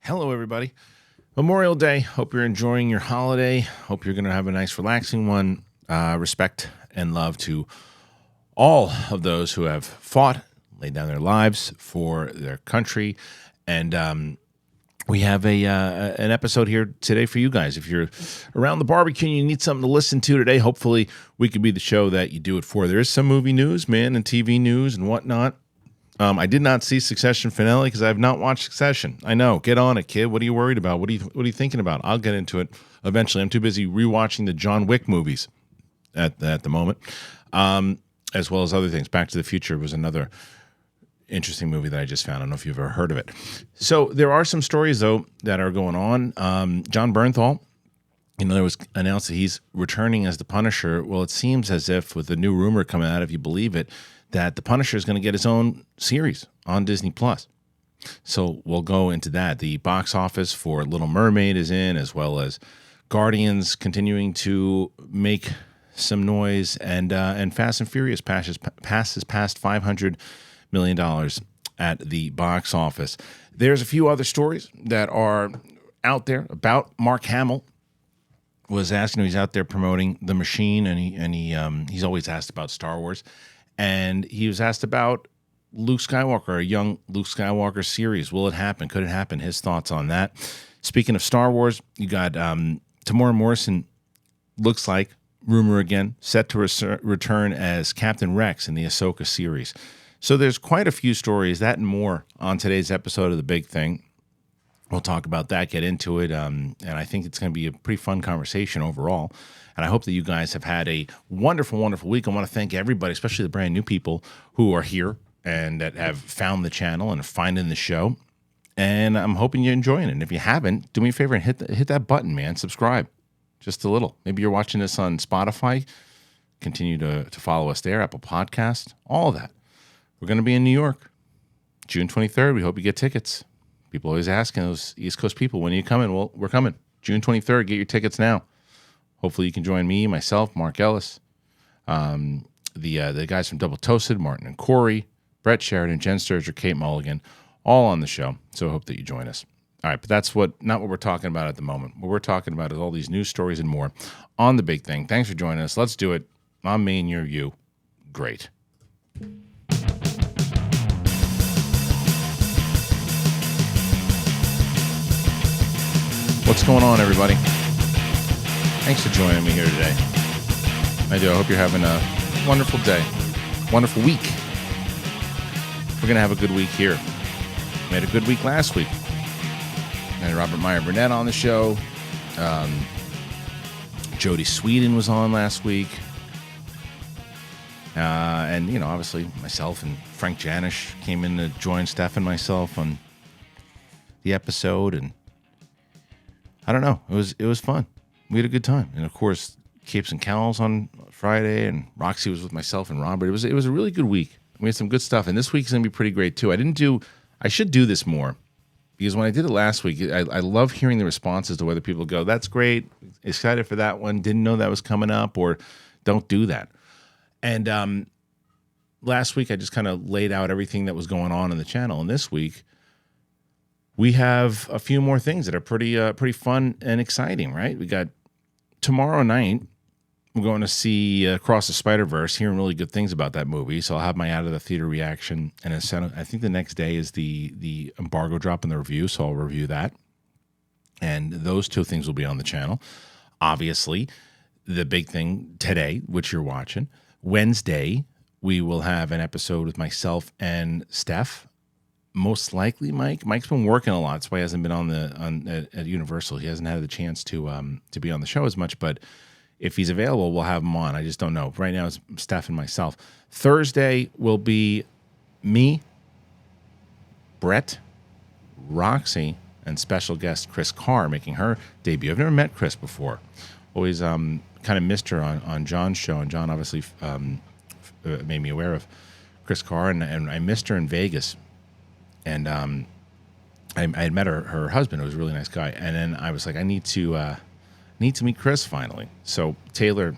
Hello, everybody. Memorial Day. Hope you're enjoying your holiday. Hope you're going to have a nice, relaxing one. Respect and love to all of those who have fought, laid down their lives for their country. And we have an episode here today for you guys. If you're around the barbecue and you need something to listen to today, hopefully we could be the show that you do it for. There is some movie news, man, and TV news and whatnot. I did not see Succession finale because I have not watched Succession. I know. Get on it, kid. What are you worried about? What are you thinking about? I'll get into it eventually. I'm too busy rewatching the John Wick movies at the moment, as well as other things. Back to the Future was another interesting movie that I just found. I don't know if you've ever heard of it. So there are some stories, though, that are going on. John Bernthal, it was announced that he's returning as the Punisher. Well, it seems as if with the new rumor coming out, if you believe it, that the Punisher is going to get his own series on Disney+. So we'll go into that. The box office for Little Mermaid is in, as well as Guardians continuing to make some noise, and Fast and Furious passes past $500 million at the box office. There's a few other stories that are out there about Mark Hamill. Was asking, he's out there promoting The Machine, and he's always asked about Star Wars. And he was asked about Luke Skywalker, a young Luke Skywalker series. Will it happen? Could it happen? His thoughts on that. Speaking of Star Wars, you got Temura Morrison, looks like, rumor again, set to return as Captain Rex in the Ashoka series. So there's quite a few stories, that and more, on today's episode of The Big Thing. We'll talk about that, get into it, and I think it's going to be a pretty fun conversation overall. And I hope that you guys have had a wonderful, wonderful week. I want to thank everybody, especially the brand new people who are here and that have found the channel and are finding the show. And I'm hoping you're enjoying it. And if you haven't, do me a favor and hit that button, man. Subscribe. Just a little. Maybe you're watching this on Spotify. Continue to follow us there, Apple Podcast, all of that. We're going to be in New York, June 23rd. We hope you get tickets. People always asking, those East Coast people, when are you coming? Well, we're coming. June 23rd. Get your tickets now. Hopefully you can join me, myself, Mark Ellis, the guys from Double Toasted, Martin and Corey, Brett Sheridan, Jen Sturger, Kate Mulligan, all on the show. So I hope that you join us. All right, but that's not what we're talking about at the moment. What we're talking about is all these news stories and more on The Big Thing. Thanks for joining us. Let's do it. I'm me and you're you. Great. What's going on, everybody? Thanks for joining me here today. I do. I hope you're having a wonderful day, wonderful week. We're going to have a good week here. We had a good week last week. I had Robert Meyer Burnett on the show. Jodie Sweden was on last week. And, obviously myself and Frank Janish came in to join Steph and myself on the episode. And I don't know. It was fun. We had a good time. And, of course, Capes and Cowls on Friday, and Roxy was with myself and Robert. It was a really good week. We had some good stuff, and this week's going to be pretty great, too. I should do this more, because when I did it last week, I love hearing the responses to whether people go, that's great, excited for that one, didn't know that was coming up, or don't do that. And last week, I just kind of laid out everything that was going on in the channel, and this week, we have a few more things that are pretty fun and exciting, right? We got tomorrow night, we're going to see Across the Spider-Verse, hearing really good things about that movie. So I'll have my out of the theater reaction. And I think the next day is the embargo drop in the review, so I'll review that. And those two things will be on the channel. Obviously, The Big Thing today, which you're watching. Wednesday, we will have an episode with myself and Steph. Most likely, Mike. Mike's been working a lot. That's why he hasn't been at Universal. He hasn't had the chance to be on the show as much. But if he's available, we'll have him on. I just don't know. Right now, it's Steph and myself. Thursday will be me, Brett, Roxy, and special guest Chris Carr making her debut. I've never met Chris before. Always kind of missed her on John's show, and John obviously made me aware of Chris Carr, and I missed her in Vegas. And I had met her husband, who was a really nice guy. And then I was like, I need to meet Chris finally. So Taylor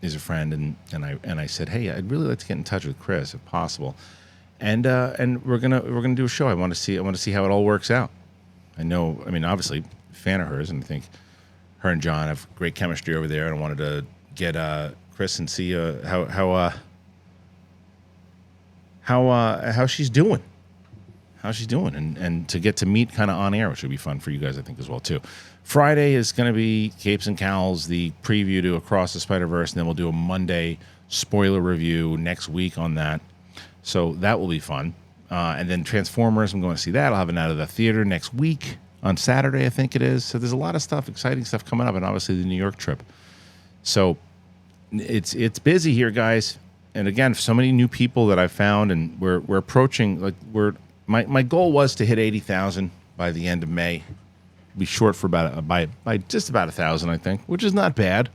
is a friend, and I said, hey, I'd really like to get in touch with Chris if possible. And we're gonna do a show. I want to see how it all works out. I know, I mean, obviously, fan of hers, and I think her and John have great chemistry over there. And I wanted to get Chris and see how she's doing. How she's doing, and to get to meet kind of on air, which would be fun for you guys, I think, as well, too. Friday is going to be Capes and Cowls, the preview to Across the Spider-Verse, and then we'll do a Monday spoiler review next week on that. So that will be fun. And then Transformers, I'm going to see that. I'll have it out of the theater next week on Saturday, I think it is. So there's a lot of stuff, exciting stuff coming up, and obviously the New York trip. So it's busy here, guys. And again, so many new people that I've found, and we're approaching, like, my goal was to hit 80,000 by the end of May. Be short for about by just about 1,000, I think, which is not bad.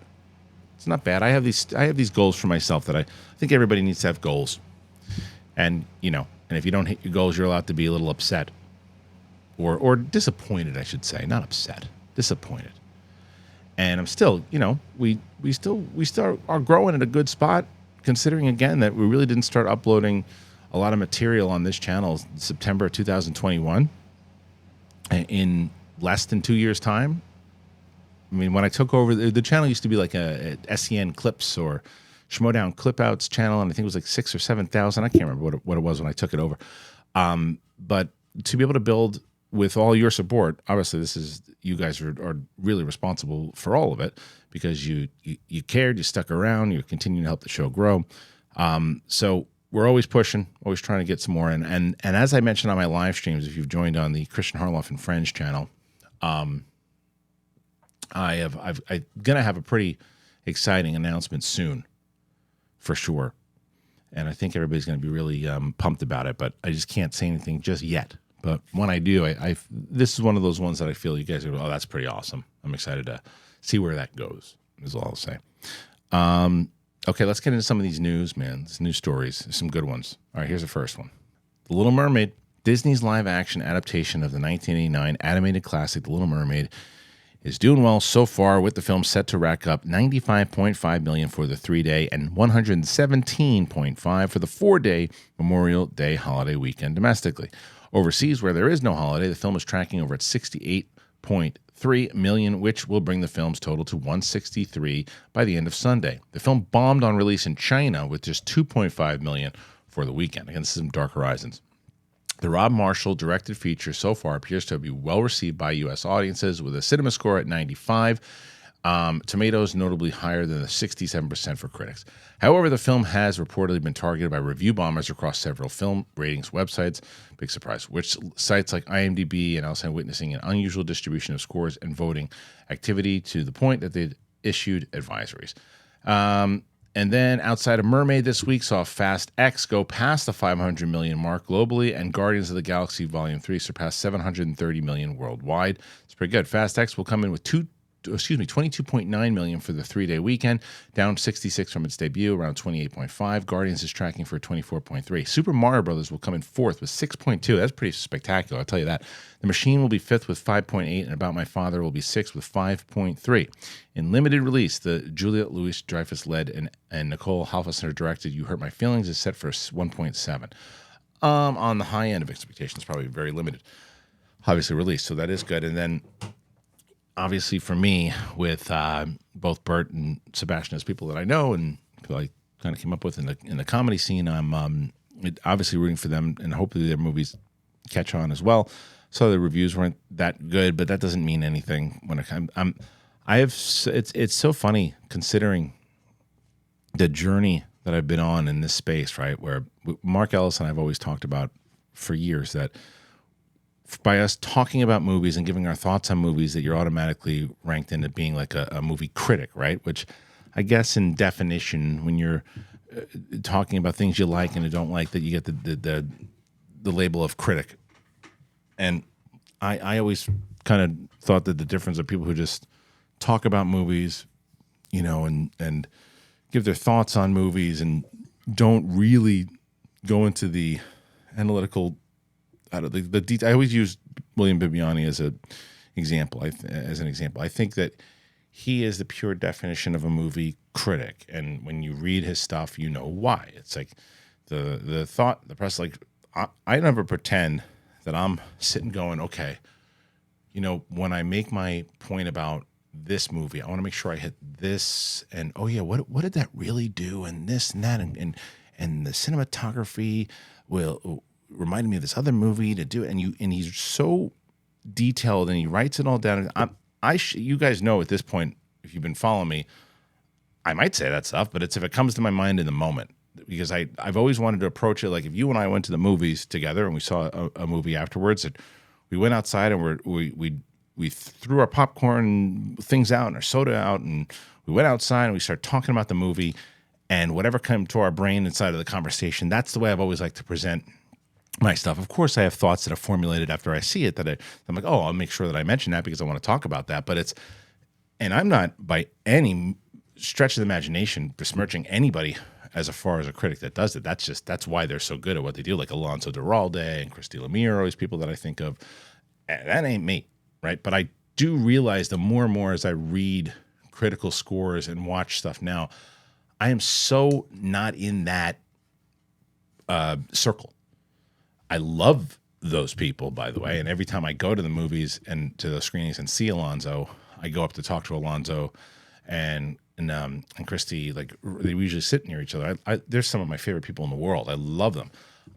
It's not bad. I have these goals for myself that I think everybody needs to have goals. And and if you don't hit your goals, you're allowed to be a little upset, or disappointed, I should say, not upset, disappointed. And I'm still, we still are growing at a good spot, considering again that we really didn't start uploading a lot of material on this channel September 2021, in less than 2 years' time. I mean, when I took over, the channel used to be like a SEN Clips or Schmodown Clip-Outs channel, and I think it was like 6,000 or 7,000. I can't remember what it was when I took it over. But to be able to build with all your support, obviously you guys are really responsible for all of it, because you cared, you stuck around, you're continuing to help the show grow. So we're always pushing, always trying to get some more in. And as I mentioned on my live streams, if you've joined on the Christian Harloff and Friends channel, I'm gonna have a pretty exciting announcement soon, for sure. And I think everybody's gonna be really pumped about it. But I just can't say anything just yet. But when I do, this is one of those ones that I feel you guys are, oh, that's pretty awesome. I'm excited to see where that goes, is all I'll say. Okay, let's get into some of these news, man. These news stories. There's some good ones. All right, here's the first one. The Little Mermaid, Disney's live-action adaptation of the 1989 animated classic The Little Mermaid, is doing well so far, with the film set to rack up $95.5 million for the 3-day and $117.5 million for the 4-day Memorial Day holiday weekend domestically. Overseas, where there is no holiday, the film is tracking over at $68.3 million, which will bring the film's total to $163 by the end of Sunday. The film bombed on release in China with just $2.5 million for the weekend. Again, this is some Dark Horizons. The Rob Marshall directed feature so far appears to be well received by U.S. audiences, with a cinema score at 95. Tomatoes notably higher than the 67% for critics. However, the film has reportedly been targeted by review bombers across several film ratings websites. Big surprise. Which sites like IMDb and also witnessing an unusual distribution of scores and voting activity, to the point that they issued advisories. And then outside of Mermaid this week saw Fast X go past the $500 million mark globally, and Guardians of the Galaxy Volume 3 surpassed $730 million worldwide. It's pretty good. Fast X will come in with $22.9 million for the 3-day weekend, down 66 from its debut, around 28.5. Guardians is tracking for 24.3. Super Mario Brothers will come in fourth with 6.2. That's pretty spectacular, I'll tell you that. The Machine will be fifth with 5.8, and About My Father will be sixth with 5.3. In limited release, the Juliette Louis-Dreyfus led and Nicole Halfosser directed You Hurt My Feelings is set for 1.7. On the high end of expectations, probably very limited. Obviously released, so that is good. And then obviously for me, with both Bert and Sebastian as people that I know and people I kind of came up with in the comedy scene, I'm obviously rooting for them, and hopefully their movies catch on as well. So the reviews weren't that good, but that doesn't mean anything when it comes. It's so funny considering the journey that I've been on in this space, right? Where Mark Ellis and I've always talked about for years that by us talking about movies and giving our thoughts on movies, that you're automatically ranked into being like a movie critic, right? Which I guess in definition, when you're talking about things you like and you don't like, that you get the label of critic. And I always kind of thought that the difference of people who just talk about movies, and give their thoughts on movies and don't really go into the analytical. I always use William Bibiani as an example. I think that he is the pure definition of a movie critic, and when you read his stuff, you know why. It's like the press. Like I never pretend that I'm sitting going, okay, when I make my point about this movie, I want to make sure I hit this and what did that really do, and this and that, and the cinematography will remind me of this other movie to do it, and he's so detailed and he writes it all down. You guys know at this point, if you've been following me, I might say that stuff, but it's if it comes to my mind in the moment, because I've always wanted to approach it like if you and I went to the movies together and we saw a movie afterwards, and we went outside and we threw our popcorn things out and our soda out, and we went outside and we started talking about the movie, and whatever came to our brain inside of the conversation, that's the way I've always liked to present my stuff. Of course, I have thoughts that are formulated after I see it that I'm like, I'll make sure that I mention that because I want to talk about that. But and I'm not by any stretch of the imagination besmirching anybody as far as a critic that does it. That's why they're so good at what they do, like Alonso Duralde and Christy Lemire are always people that I think of. And that ain't me, right? But I do realize the more and more as I read critical scores and watch stuff now, I am so not in that circle. I love those people, by the way, and every time I go to the movies and to the screenings and see Alonso, I go up to talk to Alonso and Christy. Like they usually sit near each other. They're some of my favorite people in the world. I love them.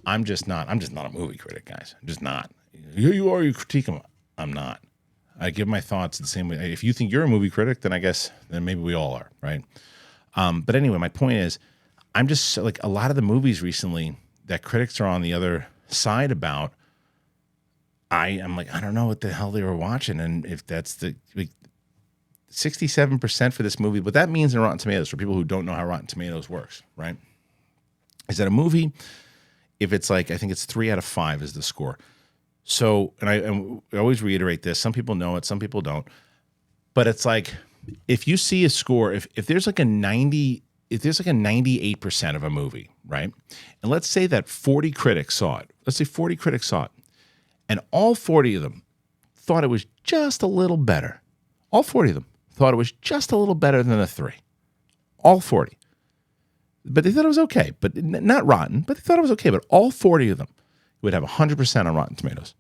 I'm just not a movie critic, guys. I'm just not. Here you are, you critique them. I'm not. I give my thoughts the same way. If you think you're a movie critic, then then maybe we all are, right? But anyway, my point is, I'm just like a lot of the movies recently that critics are on the other side about. I'm like, I don't know what the hell they were watching, and if that's 67% for this movie, what that means in Rotten Tomatoes for people who don't know how Rotten Tomatoes works, right? Is that a movie? If it's like, I think it's 3 out of 5 is the score. So, and I always reiterate this. Some people know it, some people don't. But it's like, if you see a score, if there's like a 98% of a movie, right? And let's say that 40 critics saw it. Let's say 40 critics saw it. And all 40 of them thought it was just a little better. All 40 of them thought it was just a little better than a 3. All 40. But they thought it was okay. But not rotten, but they thought it was okay. But all 40 of them would have 100% on Rotten Tomatoes.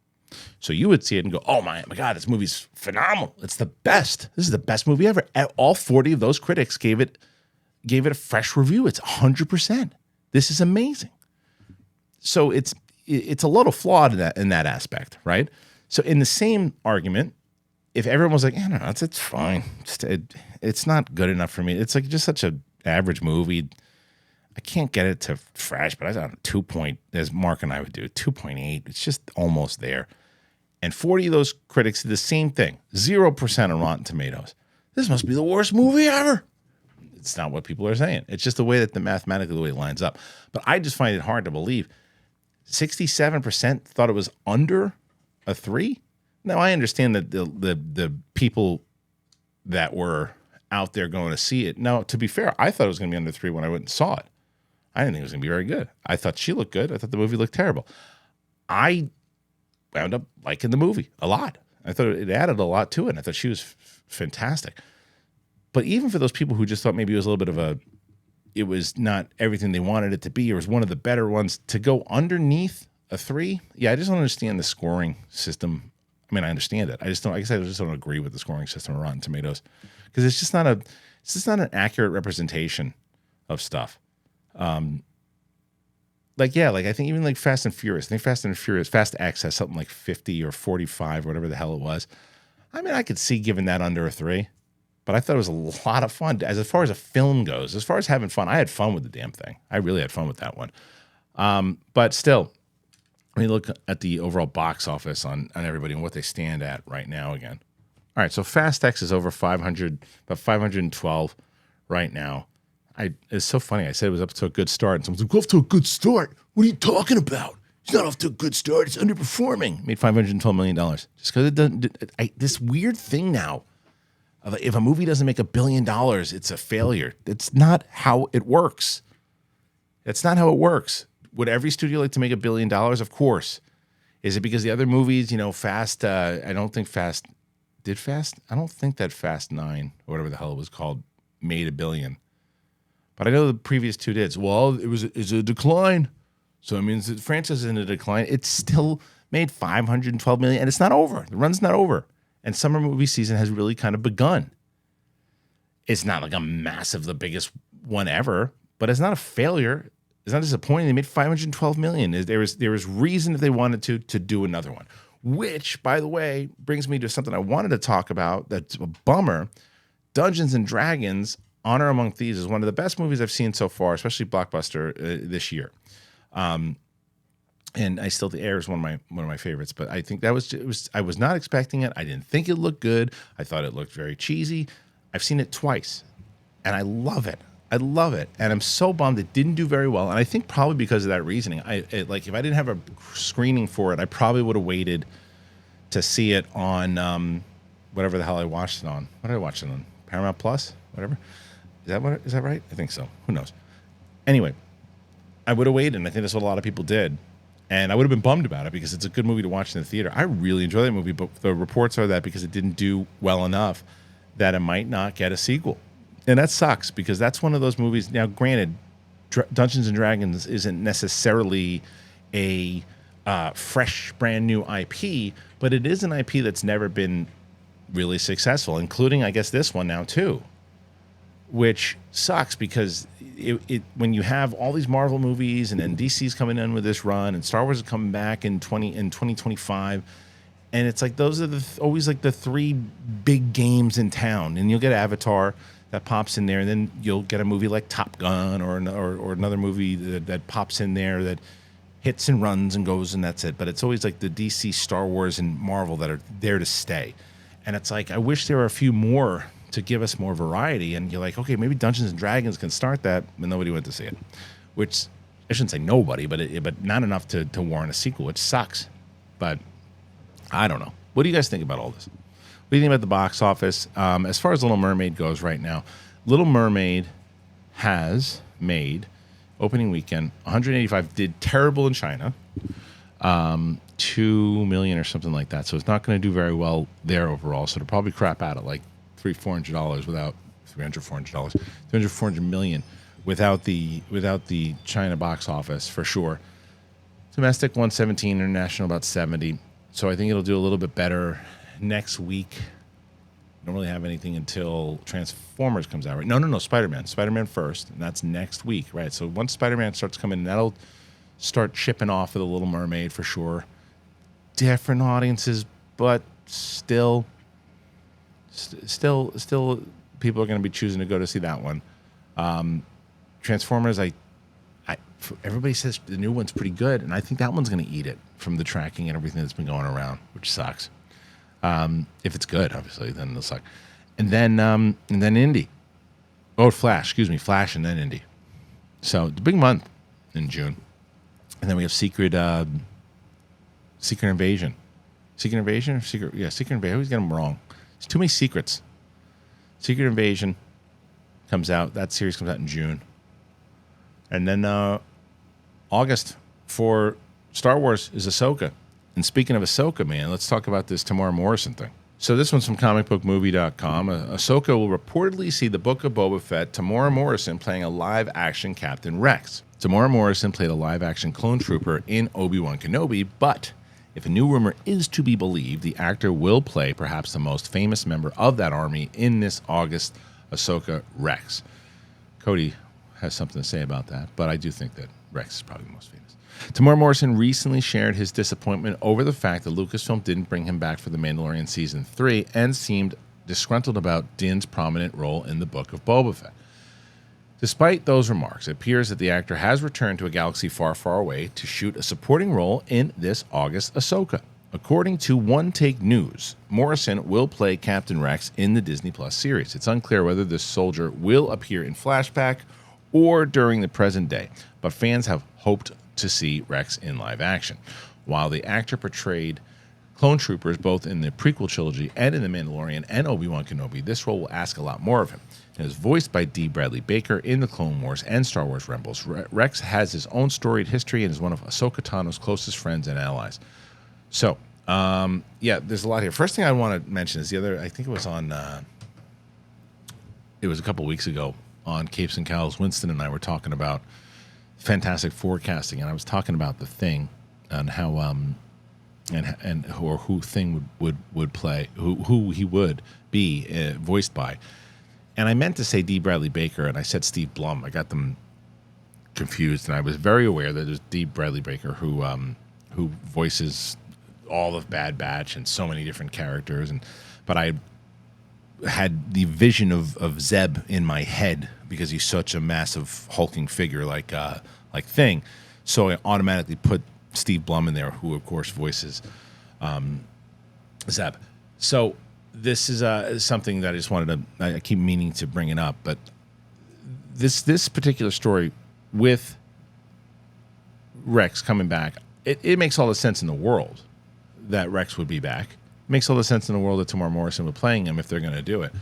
So you would see it and go, oh my God, this movie's phenomenal. It's the best. This is the best movie ever. All 40 of those critics gave it a fresh review. It's 100%. This is amazing. So it's a little flawed in that aspect, right? So in the same argument, if everyone was like, I don't know, it's fine. It's not good enough for me. It's like just such an average movie. I can't get it to fresh, but I thought 2 point, as Mark and I would do, 2.8. It's just almost there. And 40 of those critics did the same thing. 0% on Rotten Tomatoes. This must be the worst movie ever. It's not what people are saying. It's just the way that mathematically the way it lines up. But I just find it hard to believe. 67% thought it was under a 3. Now I understand that the people that were out there going to see it. Now, to be fair, I thought it was going to be under 3 when I went and saw it. I didn't think it was going to be very good. I thought she looked good. I thought the movie looked terrible. I wound up liking the movie a lot. I thought it added a lot to it. And I thought she was fantastic. But even for those people who just thought maybe it was a little bit of it was not everything they wanted it to be, or it was one of the better ones, to go underneath a 3, I just don't understand the scoring system. I mean, I understand it. I just don't agree with the scoring system of Rotten Tomatoes, because it's just not an accurate representation of stuff. I think even like Fast and Furious. I think Fast X has something like 50 or 45 or whatever the hell it was. I mean, I could see giving that under a 3, but I thought it was a lot of fun. As far as a film goes, as far as having fun, I had fun with the damn thing. I really had fun with that one. But still, let me look at the overall box office on everybody and what they stand at right now again. All right, so Fast X is over 500, about 512 right now. It's so funny. I said it was up to a good start, and someone's like, off to a good start? What are you talking about? It's not off to a good start. It's underperforming. Made $512 million. Just because it doesn't, this weird thing now, of if a movie doesn't make $1 billion, it's a failure. That's not how it works. That's not how it works. Would every studio like to make $1 billion? Of course. Is it because the other movies, Fast, I don't think that Fast 9, or whatever the hell it was called, made $1 billion. But I know the previous 2 did. Well, it's a decline. So it means the franchise is in a decline. It still made $512 million, and it's not over. The run's not over. and summer movie season has really kind of begun. It's not like a massive, the biggest one ever, but it's not a failure. It's not disappointing. They made $512 million. There was reason if they wanted to do another one, which, by the way, brings me to something I wanted to talk about. That's a bummer. Dungeons and Dragons: Honor Among Thieves is one of the best movies I've seen so far, especially blockbuster this year. And I still, the Air is one of my favorites, but I think I was not expecting it. I didn't think it looked good. I thought it looked very cheesy. I've seen it twice, and I love it. I love it, and I'm so bummed it didn't do very well. And I think probably because of that reasoning, if I didn't have a screening for it, I probably would have waited to see it on whatever the hell I watched it on. What did I watch it on? Paramount Plus, whatever. Is that right? I think so. Who knows? Anyway, I would have waited, and I think that's what a lot of people did. And I would have been bummed about it because it's a good movie to watch in the theater. I really enjoy that movie, but the reports are that because it didn't do well enough, that it might not get a sequel. And that sucks because that's one of those movies. Now, granted, Dungeons and Dragons isn't necessarily a fresh, brand new IP, but it is an IP that's never been really successful, including, I guess, this one now too, which sucks because when you have all these Marvel movies and then DC's coming in with this run and Star Wars is coming back in 2025, and it's like those are always like the three big games in town, and you'll get Avatar that pops in there, and then you'll get a movie like Top Gun or another movie that pops in there that hits and runs and goes, and that's it. But it's always like the DC, Star Wars, and Marvel that are there to stay. And it's like, I wish there were a few more to give us more variety. And you're like, okay, maybe Dungeons and Dragons can start that, but nobody went to see it. Which, I shouldn't say nobody, but not enough to warrant a sequel, which sucks. But I don't know. What do you guys think about all this? What do you think about the box office? As far as Little Mermaid goes right now, Little Mermaid has made, opening weekend, 185, did terrible in China. 2 million or something like that. So it's not going to do very well there overall. So it'll probably crap out at like $400 without $400 million without the China box office for sure. Domestic 117, international about 70. So I think it'll do a little bit better next week. Don't really have anything until Transformers comes out, right? No, Spider-Man first, and that's next week, right? So once Spider-Man starts coming, that'll start chipping off of the Little Mermaid for sure. Different audiences, but still people are going to be choosing to go to see that one. Transformers, everybody says the new one's pretty good, and I think that one's going to eat it from the tracking and everything that's been going around, which sucks. If it's good, obviously, then it'll suck. And then Indy. Oh, Flash, and then Indy. So it's a big month in June. And then we have Secret Invasion. Secret Invasion? Secret Invasion. I always get them wrong. There's too many secrets. Secret Invasion comes out. That series comes out in June. And then August for Star Wars is Ahsoka. And speaking of Ahsoka, man, let's talk about this Temura Morrison thing. So this one's from comicbookmovie.com. Ahsoka will reportedly see the Book of Boba Fett, Temura Morrison playing a live-action Captain Rex. Temura Morrison played a live-action clone trooper in Obi-Wan Kenobi, but if a new rumor is to be believed, the actor will play perhaps the most famous member of that army in this August Ahsoka Rex. Cody has something to say about that, but I do think that Rex is probably the most famous. Temura Morrison recently shared his disappointment over the fact that Lucasfilm didn't bring him back for The Mandalorian Season 3 and seemed disgruntled about Din's prominent role in the Book of Boba Fett. Despite those remarks, it appears that the actor has returned to a galaxy far, far away to shoot a supporting role in this August Ahsoka. According to One Take News, Morrison will play Captain Rex in the Disney Plus series. It's unclear whether this soldier will appear in flashback or during the present day, but fans have hoped to see Rex in live action. While the actor portrayed clone troopers both in the prequel trilogy and in The Mandalorian and Obi-Wan Kenobi, this role will ask a lot more of him. It is voiced by D. Bradley Baker in the Clone Wars and Star Wars Rebels. Rex has his own storied history and is one of Ahsoka Tano's closest friends and allies. So, there's a lot here. First thing I want to mention is I think it was on, it was a couple weeks ago on Capes and Cowls. Winston and I were talking about fantastic forecasting, and I was talking about the thing and how and or who thing would play, who he would be voiced by. And I meant to say D. Bradley Baker, and I said Steve Blum. I got them confused, and I was very aware that there's D. Bradley Baker who voices all of Bad Batch and so many different characters, but I had the vision of Zeb in my head because he's such a massive hulking figure like Thing, so I automatically put Steve Blum in there, who of course voices Zeb. So this is something that I just wanted to. I keep meaning to bring it up, but this particular story with Rex coming back, it makes all the sense in the world that Rex would be back. It makes all the sense in the world that Temura Morrison would playing him if they're going to do it.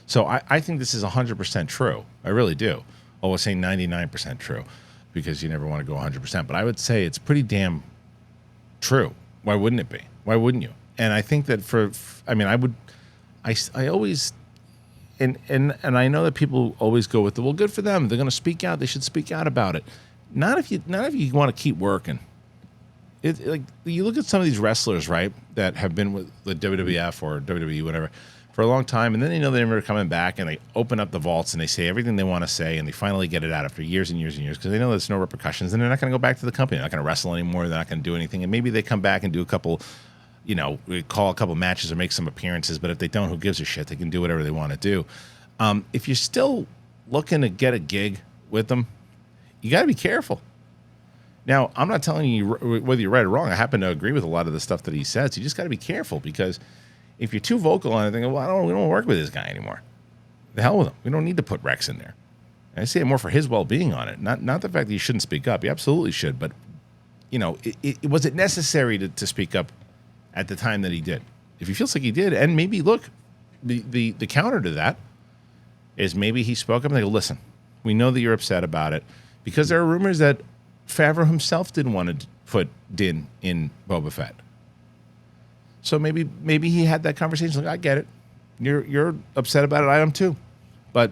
So I think this is 100% true. I really do. I was saying 99% true because you never want to go 100%, but I would say it's pretty damn true. Why wouldn't it be? Why wouldn't you? And I think that I always, and I know that people always go with well, good for them. They're going to speak out. They should speak out about it. Not if you want to keep working. Like you look at some of these wrestlers, right, that have been with the WWF or WWE, whatever, for a long time, and then they know they're never coming back, and they open up the vaults and they say everything they want to say, and they finally get it out after years and years and years because they know there's no repercussions, and they're not going to go back to the company. They're not going to wrestle anymore. They're not going to do anything, and maybe they come back and do a couple, call a couple matches or make some appearances. But if they don't, who gives a shit? They can do whatever they want to do. If you're still looking to get a gig with them, you got to be careful. Now, I'm not telling you whether you're right or wrong. I happen to agree with a lot of the stuff that he says. You just got to be careful because if you're too vocal on it, we don't work with this guy anymore. The hell with him. We don't need to put Rex in there. And I say it more for his well-being on it, not the fact that you shouldn't speak up. You absolutely should, but was it necessary to speak up at the time that he did? If he feels like he did, and maybe look, the counter to that is maybe he spoke up and they go, listen, we know that you're upset about it because there are rumors that Favreau himself didn't want to put Din in Boba Fett. So maybe he had that conversation. Like, I get it. You're upset about it. I am too. But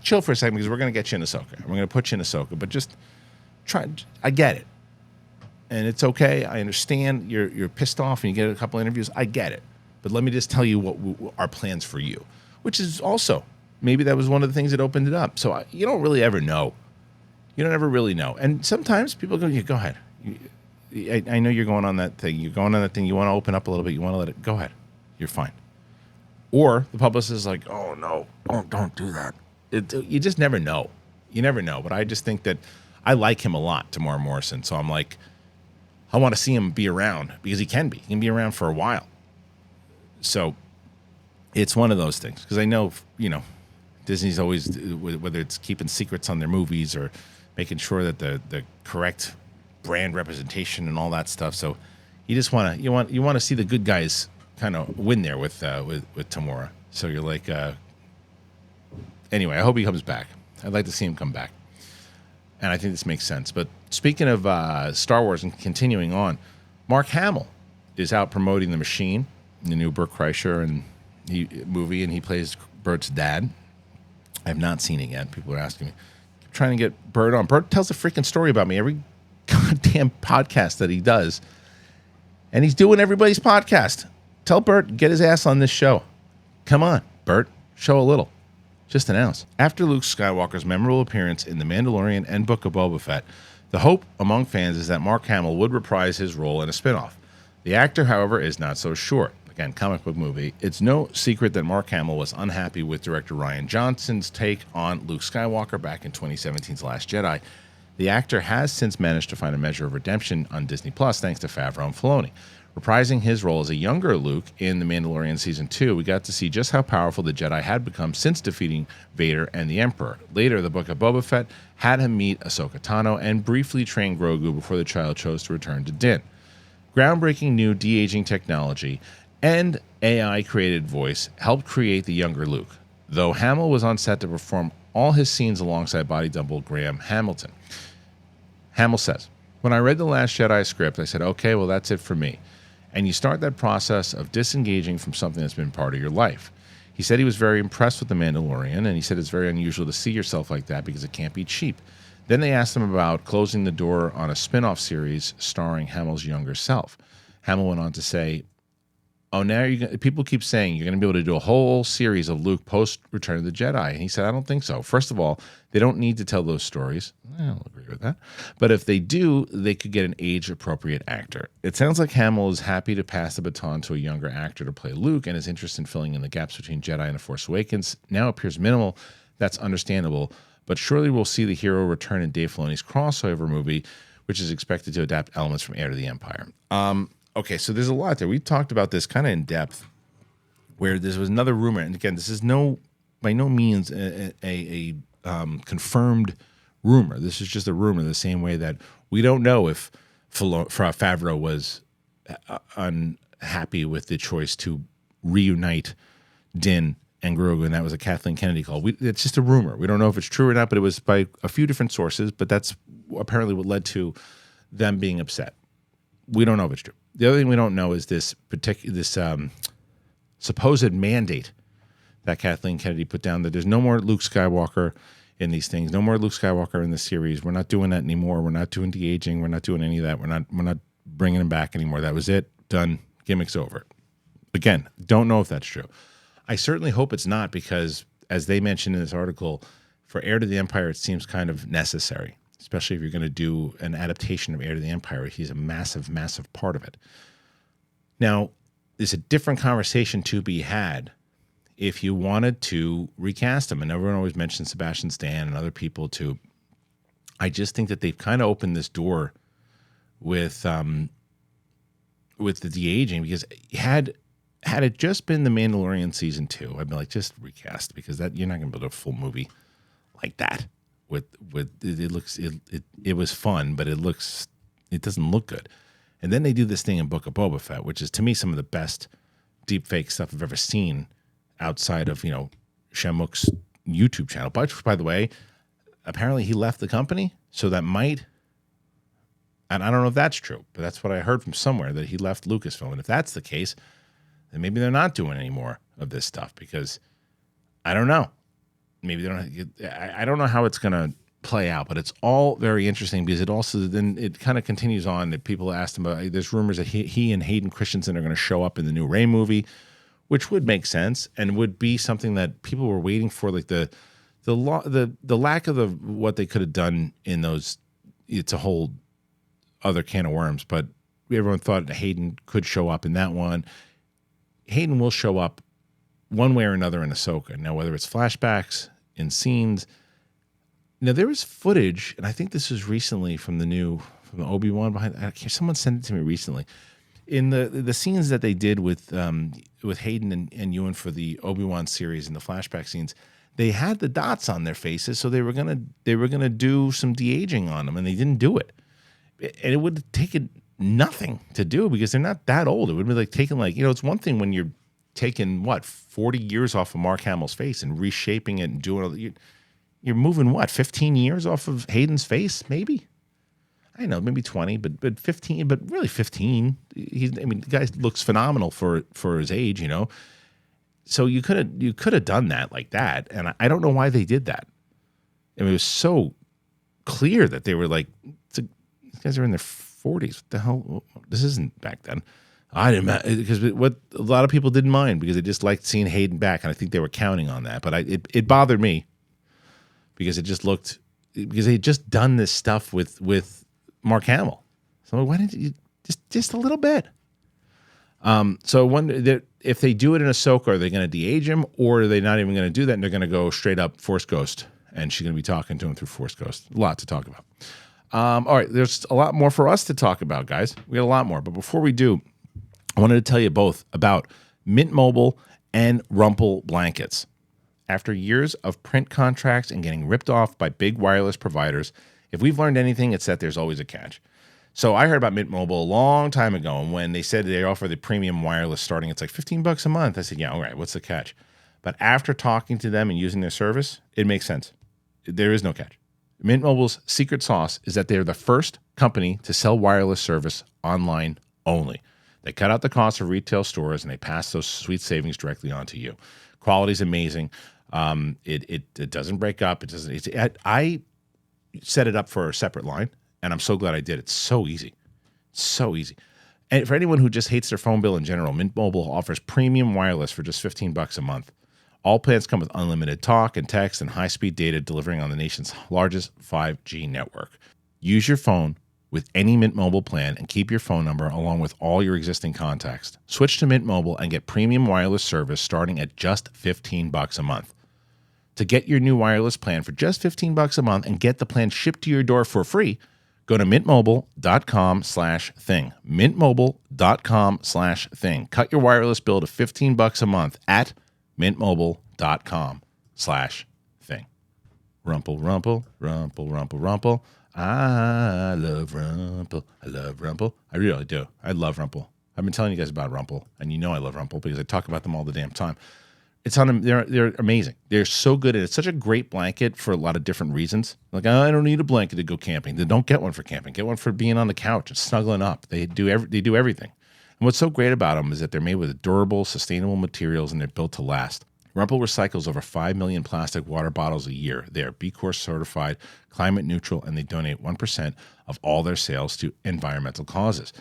chill for a second because we're going to get you in Ahsoka. We're going to put you in Ahsoka. But just try. I get it. And it's okay. I understand you're pissed off and you get a couple interviews. I get it. But let me just tell you what our plans for you, which is also maybe that was one of the things that opened it up. So you don't really ever know. You don't ever really know. And sometimes people go, go ahead. I know you're going on that thing. You're going on that thing. You want to open up a little bit. You want to let it go ahead. You're fine. Or the publicist is like, oh, no, don't do that. You just never know. You never know. But I just think that I like him a lot, Temura Morrison. So I'm like, I want to see him be around because he can be. He can be around for a while. So it's one of those things. Because I know, Disney's always, whether it's keeping secrets on their movies or making sure that the correct brand representation and all that stuff. So you just want to see the good guys kind of win there with Temura. So you're like, anyway, I hope he comes back. I'd like to see him come back. And I think this makes sense. But speaking of Star Wars and continuing on, Mark Hamill is out promoting The Machine, the new Burt Kreischer movie, and he plays Bert's dad. I have not seen it yet. People are asking me. I'm trying to get Bert on. Bert tells a freaking story about me every goddamn podcast that he does. And he's doing everybody's podcast. Tell Bert, get his ass on this show. Come on, Bert. Show a little. Just announce. After Luke Skywalker's memorable appearance in The Mandalorian and Book of Boba Fett, the hope among fans is that Mark Hamill would reprise his role in a spinoff. The actor, however, is not so sure. Again, comic book movie. It's no secret that Mark Hamill was unhappy with director Rian Johnson's take on Luke Skywalker back in 2017's Last Jedi. The actor has since managed to find a measure of redemption on Disney Plus thanks to Favreau and Filoni. Reprising his role as a younger Luke in The Mandalorian Season 2, we got to see just how powerful the Jedi had become since defeating Vader and the Emperor. Later, the Book of Boba Fett had him meet Ahsoka Tano and briefly train Grogu before the child chose to return to Din. Groundbreaking new de-aging technology and AI-created voice helped create the younger Luke, though Hamill was on set to perform all his scenes alongside body double Graham Hamilton. Hamill says, "When I read The Last Jedi script, I said, okay, well, that's it for me. And you start that process of disengaging from something that's been part of your life." He said he was very impressed with The Mandalorian, and he said it's very unusual to see yourself like that because it can't be cheap. Then they asked him about closing the door on a spin-off series starring Hamill's younger self. Hamill went on to say, oh, now people keep saying you're going to be able to do a whole series of Luke post Return of the Jedi. And he said, I don't think so. First of all, they don't need to tell those stories. I don't agree with that. But if they do, they could get an age-appropriate actor. It sounds like Hamill is happy to pass the baton to a younger actor to play Luke, and his interest in filling in the gaps between Jedi and The Force Awakens now appears minimal. That's understandable. But surely we'll see the hero return in Dave Filoni's crossover movie, which is expected to adapt elements from Heir to the Empire. Okay, so there's a lot there. We talked about this kind of in depth, where there was another rumor, and again, this is by no means a confirmed rumor. This is just a rumor, the same way that we don't know if Favreau was unhappy with the choice to reunite Din and Grogu, and that was a Kathleen Kennedy call. It's just a rumor. We don't know if it's true or not, but it was by a few different sources, but that's apparently what led to them being upset. We don't know if it's true. The other thing we don't know is this supposed mandate that Kathleen Kennedy put down, that there's no more Luke Skywalker in these things, no more Luke Skywalker in the series. We're not doing that anymore. We're not doing de-aging. We're not doing any of that. We're not bringing him back anymore. That was it. Done. Gimmick's over. Again, don't know if that's true. I certainly hope it's not, because, as they mentioned in this article, for Heir to the Empire, it seems kind of necessary, especially if you're going to do an adaptation of Heir to the Empire. He's a massive, massive part of it. Now, there's a different conversation to be had if you wanted to recast him. And everyone always mentions Sebastian Stan and other people too. I just think that they've kind of opened this door with the de-aging, because had it just been The Mandalorian season 2, I'd be like, just recast, because that you're not going to build a full movie like that. With it was fun, but it doesn't look good. And then they do this thing in Book of Boba Fett, which is, to me, some of the best deep fake stuff I've ever seen outside of, Shamuk's YouTube channel. But, by the way, apparently he left the company, so that might, and I don't know if that's true, but that's what I heard from somewhere, that he left Lucasfilm. And if that's the case, then maybe they're not doing any more of this stuff, because I don't know. Maybe they don't. I don't know how it's going to play out, but it's all very interesting, because it also then it kind of continues on that people asked him about. There's rumors that he and Hayden Christensen are going to show up in the new Rey movie, which would make sense and would be something that people were waiting for. Like the lack of what they could have done in those. It's a whole other can of worms, but everyone thought Hayden could show up in that one. Hayden will show up one way or another in Ahsoka. Now, whether it's flashbacks, in scenes. Now, there was footage, and I think this was recently from the Obi-Wan behind. Someone sent it to me recently. In the scenes that they did with Hayden and Ewan for the Obi-Wan series and the flashback scenes, they had the dots on their faces, so they were gonna do some de-aging on them, and they didn't do it. And it would have taken nothing to do, because they're not that old. It would be like taking it's one thing when you're taking 40 years off of Mark Hamill's face and reshaping it and doing all you're moving 15 years off of Hayden's face, maybe. I know, maybe 20, but 15, but really 15. The guy looks phenomenal for his age, So you could have done that like that, and I don't know why they did that. It was so clear that they were like, these guys are in their 40s. What the hell? This isn't back then. I didn't, because what a lot of people didn't mind, because they just liked seeing Hayden back, and I think they were counting on that. But it bothered me, because it just looked, because they had just done this stuff with Mark Hamill. So why didn't you just a little bit? So I wonder if they do it in Ahsoka, are they going to de-age him, or are they not even going to do that, and they're going to go straight up Force Ghost, and she's going to be talking to him through Force Ghost? A lot to talk about. All right, there's a lot more for us to talk about, guys. We got a lot more, but before we do, I wanted to tell you both about Mint Mobile and Rumple blankets. After years of print contracts and getting ripped off by big wireless providers, if we've learned anything, it's that there's always a catch. So I heard about Mint Mobile a long time ago, and when they said they offer the premium wireless starting, it's like $15 a month. I said, yeah, all right, what's the catch? But after talking to them and using their service, it makes sense. There is no catch. Mint Mobile's secret sauce is that they're the first company to sell wireless service online only. They cut out the cost of retail stores, and they pass those sweet savings directly on to you. Quality's amazing. It doesn't break up. I set it up for a separate line, and I'm so glad I did. It's so easy. So easy. And for anyone who just hates their phone bill in general, Mint Mobile offers premium wireless for just $15 a month. All plans come with unlimited talk and text and high-speed data delivering on the nation's largest 5G network. Use your phone with any Mint Mobile plan and keep your phone number along with all your existing contacts. Switch to Mint Mobile and get premium wireless service starting at just $15 a month. To get your new wireless plan for just $15 a month and get the plan shipped to your door for free, go to mintmobile.com/thing. Mintmobile.com/thing. Cut your wireless bill to $15 a month at mintmobile.com/thing. Rumple, rumple, rumple, rumple, rumple. I love Rumple. I love Rumple. I really do. I love Rumple. I've been telling you guys about Rumple, and you know I love Rumple because I talk about them all the damn time. It's on. They're amazing. They're so good, and it's such a great blanket for a lot of different reasons. Like, I don't need a blanket to go camping. Then don't get one for camping. Get one for being on the couch and snuggling up. They do everything. And what's so great about them is that they're made with durable, sustainable materials, and they're built to last. Rumple recycles over 5 million plastic water bottles a year. They are B Corp certified, climate neutral, and they donate 1% of all their sales to environmental causes.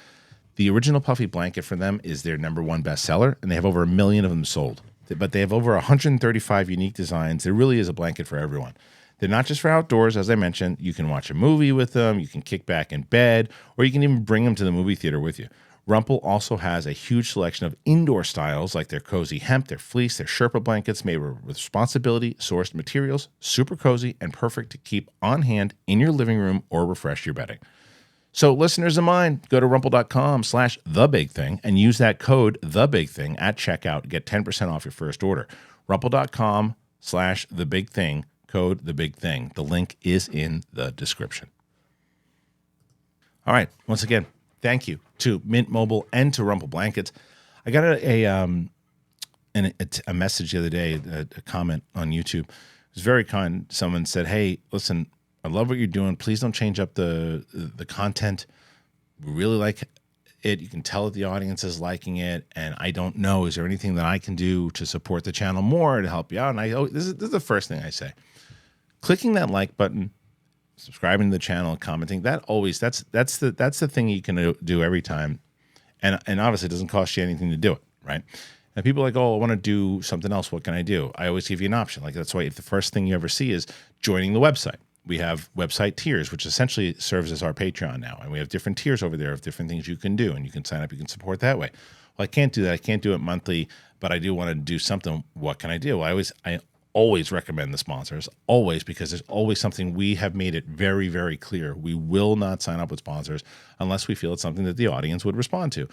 The original puffy blanket for them is their #1 bestseller, and they have over 1 million of them sold. But they have over 135 unique designs. There really is a blanket for everyone. They're not just for outdoors, as I mentioned. You can watch a movie with them, you can kick back in bed, or you can even bring them to the movie theater with you. Rumple also has a huge selection of indoor styles like their cozy hemp, their fleece, their Sherpa blankets made with responsibility sourced materials, super cozy and perfect to keep on hand in your living room or refresh your bedding. So listeners of mine, go to rumple.com/thebigthing and use that code thebigthing at checkout to get 10% off your first order. Rumple.com/thebigthing, code thebigthing. The link is in the description. All right, once again, thank you to Mint Mobile and to Rumple Blankets. I got a message the other day, a comment on YouTube. It was very kind. Someone said, "Hey, listen, I love what you're doing. Please don't change up the content. We really like it. You can tell that the audience is liking it, and I don't know, is there anything that I can do to support the channel more to help you out?" And this is the first thing I say. Clicking that like button, subscribing to the channel, commenting, that's the thing you can do every time. And obviously it doesn't cost you anything to do it, right? And people are like, "Oh, I want to do something else. What can I do?" I always give you an option. Like, that's why the first thing you ever see is joining the website. We have website tiers, which essentially serves as our Patreon now. And we have different tiers over there of different things you can do. And you can sign up, you can support that way. Well, I can't do that. I can't do it monthly, but I do want to do something. What can I do? I always recommend the sponsors, always, because there's always something. We have made it very, very clear. We will not sign up with sponsors unless we feel it's something that the audience would respond to.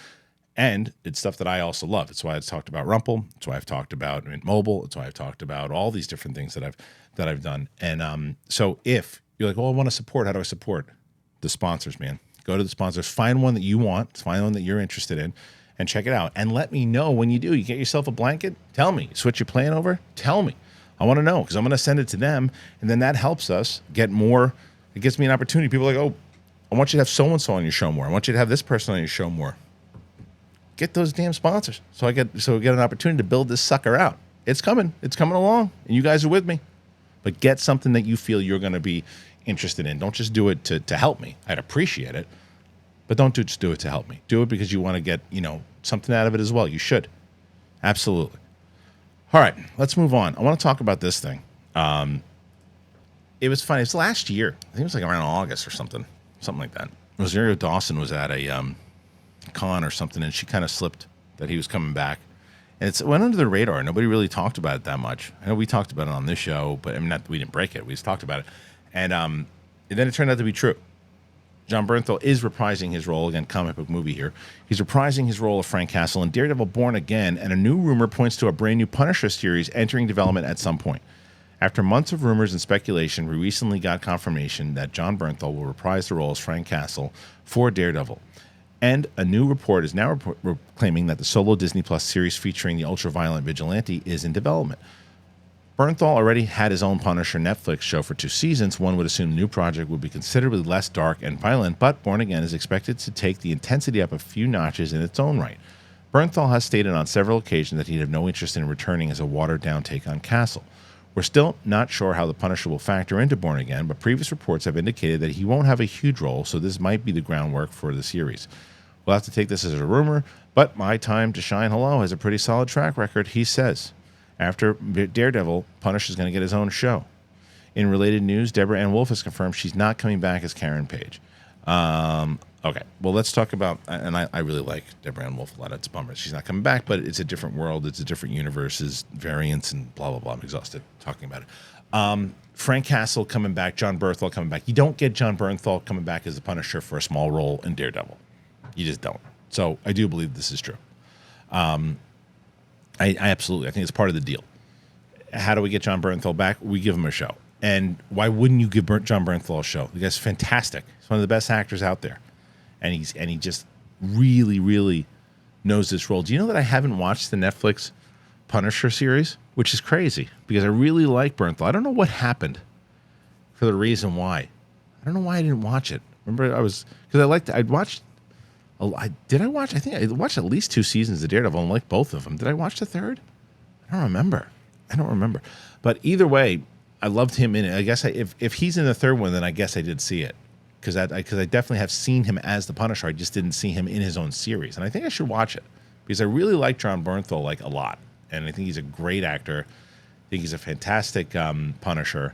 And it's stuff that I also love. It's why I've talked about Rumple. It's why I've talked about Mint Mobile. It's why I've talked about all these different things that I've done. And so if you're like, "Oh, I want to support," how do I support? The sponsors, man. Go to the sponsors. Find one that you want. Find one that you're interested in, and check it out. And let me know when you do. You get yourself a blanket. Tell me. Switch your plan over. Tell me. I want to know, because I'm going to send it to them, and then that helps us get more. It gives me an opportunity. People are like, "Oh, I want you to have so-and-so on your show more. I want you to have this person on your show more." Get those damn sponsors. So we get an opportunity to build this sucker out. It's coming. It's coming along, and you guys are with me. But get something that you feel you're going to be interested in. Don't just do it to help me. I'd appreciate it, but don't just do it to help me. Do it because you want to get something out of it as well. You should. Absolutely. All right, let's move on. I want to talk about this thing. It was funny. It was last year. I think it was like around August or something like that. Rosario Dawson was at a con or something, and she kind of slipped that he was coming back. And it went under the radar. Nobody really talked about it that much. I know we talked about it on this show, but I mean, we didn't break it. We just talked about it. And then it turned out to be true. Jon Bernthal is reprising his role, again, comic book movie here. He's reprising his role of Frank Castle in Daredevil Born Again, and a new rumor points to a brand new Punisher series entering development at some point. After months of rumors and speculation, we recently got confirmation that Jon Bernthal will reprise the role as Frank Castle for Daredevil. And a new report is now claiming that the solo Disney Plus series featuring the ultra-violent vigilante is in development. Bernthal already had his own Punisher Netflix show for 2 seasons. One would assume the new project would be considerably less dark and violent, but Born Again is expected to take the intensity up a few notches in its own right. Bernthal has stated on several occasions that he'd have no interest in returning as a watered-down take on Castle. We're still not sure how the Punisher will factor into Born Again, but previous reports have indicated that he won't have a huge role, so this might be the groundwork for the series. We'll have to take this as a rumor, but My Time to Shine Hello has a pretty solid track record, he says. After Daredevil, Punisher is going to get his own show. In related news, Deborah Ann Wolfe has confirmed she's not coming back as Karen Page. Okay, well, let's talk about, and I really like Deborah Ann Wolfe a lot. It's a bummer she's not coming back, but it's a different world. It's a different universe, it's variants and blah, blah, blah. I'm exhausted talking about it. Frank Castle coming back, John Bernthal coming back. You don't get John Bernthal coming back as the Punisher for a small role in Daredevil. You just don't. So I do believe this is true. I absolutely, I think it's part of the deal. How do we get John Bernthal back? We give him a show. And why wouldn't you give John Bernthal a show? The guy's fantastic. He's one of the best actors out there. And he just really, really knows this role. Do you know that I haven't watched the Netflix Punisher series? Which is crazy because I really like Bernthal. I don't know what happened for the reason why. I don't know why I didn't watch it. Remember, I'd watched. I think I watched at least 2 seasons of Daredevil and liked both of them. Did I watch the third? I don't remember. But either way, I loved him in it. I guess if he's in the third one, then I guess I did see it because I definitely have seen him as the Punisher. I just didn't see him in his own series, and I think I should watch it because I really like John Bernthal a lot, and I think he's a great actor. I think he's a fantastic Punisher,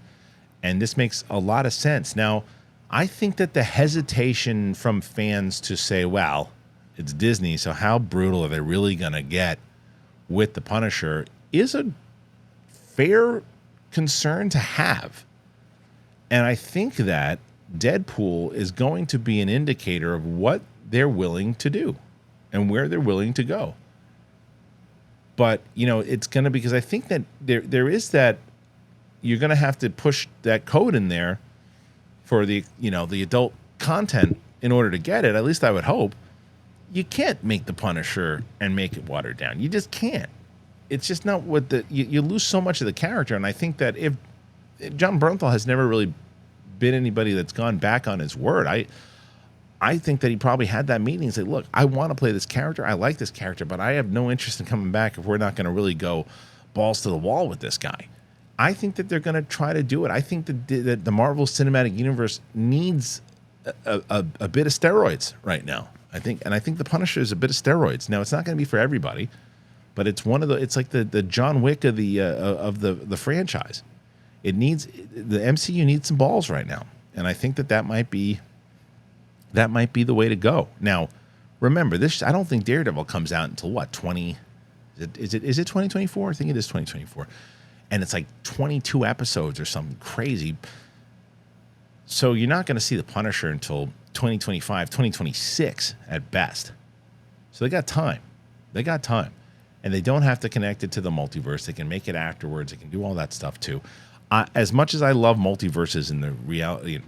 and this makes a lot of sense. Now, I think that the hesitation from fans to say, well, it's Disney, so how brutal are they really going to get with the Punisher is a fair concern to have. And I think that Deadpool is going to be an indicator of what they're willing to do and where they're willing to go. But, it's going to be, because I think that there is that, you're going to have to push that code in there for the adult content in order to get it. At least I would hope. You can't make the Punisher and make it watered down. You just can't. It's just not what you lose so much of the character. And I think that if John Bernthal has never really been anybody that's gone back on his word, I think that he probably had that meeting and said, look, I want to play this character. I like this character, but I have no interest in coming back if we're not going to really go balls to the wall with this guy. I think that they're going to try to do it. I think that the Marvel Cinematic Universe needs a bit of steroids right now. I think the Punisher is a bit of steroids. Now, it's not going to be for everybody, but it's it's like the John Wick of the franchise. The MCU needs some balls right now, and I think that might be the way to go. Now, remember this. I don't think Daredevil comes out until what, 20? Is it 2024? I think it is 2024. And it's like 22 episodes or something crazy. So you're not going to see the Punisher until 2025, 2026 at best. So they got time. And they don't have to connect it to the multiverse. They can make it afterwards. They can do all that stuff too. As much as I love multiverses in the reality,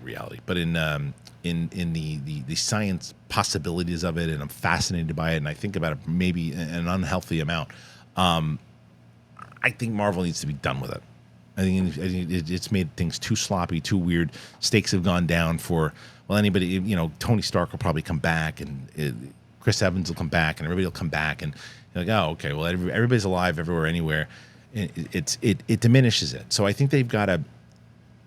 but in the science possibilities of it, and I'm fascinated by it, and I think about it maybe an unhealthy amount. I think Marvel needs to be done with it. I think it's made things too sloppy, too weird. Stakes have gone down for, well, anybody, Tony Stark will probably come back, and Chris Evans will come back, and everybody will come back, and you're like, oh, okay, well, everybody's alive everywhere, anywhere. It diminishes it. So I think they got to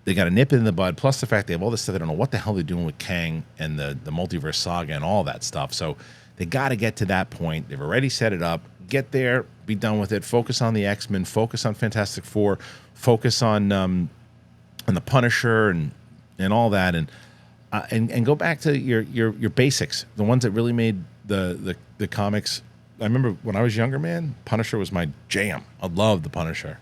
nip it in the bud. Plus the fact they have all this stuff. They don't know what the hell they're doing with Kang and the multiverse saga and all that stuff. So they got to get to that point. They've already set it up. Get there, be done with it. Focus on the X-Men. Focus on Fantastic Four. Focus on the Punisher and all that, and go back to your basics, the ones that really made the comics. I remember when I was younger, man, Punisher was my jam. I loved the Punisher.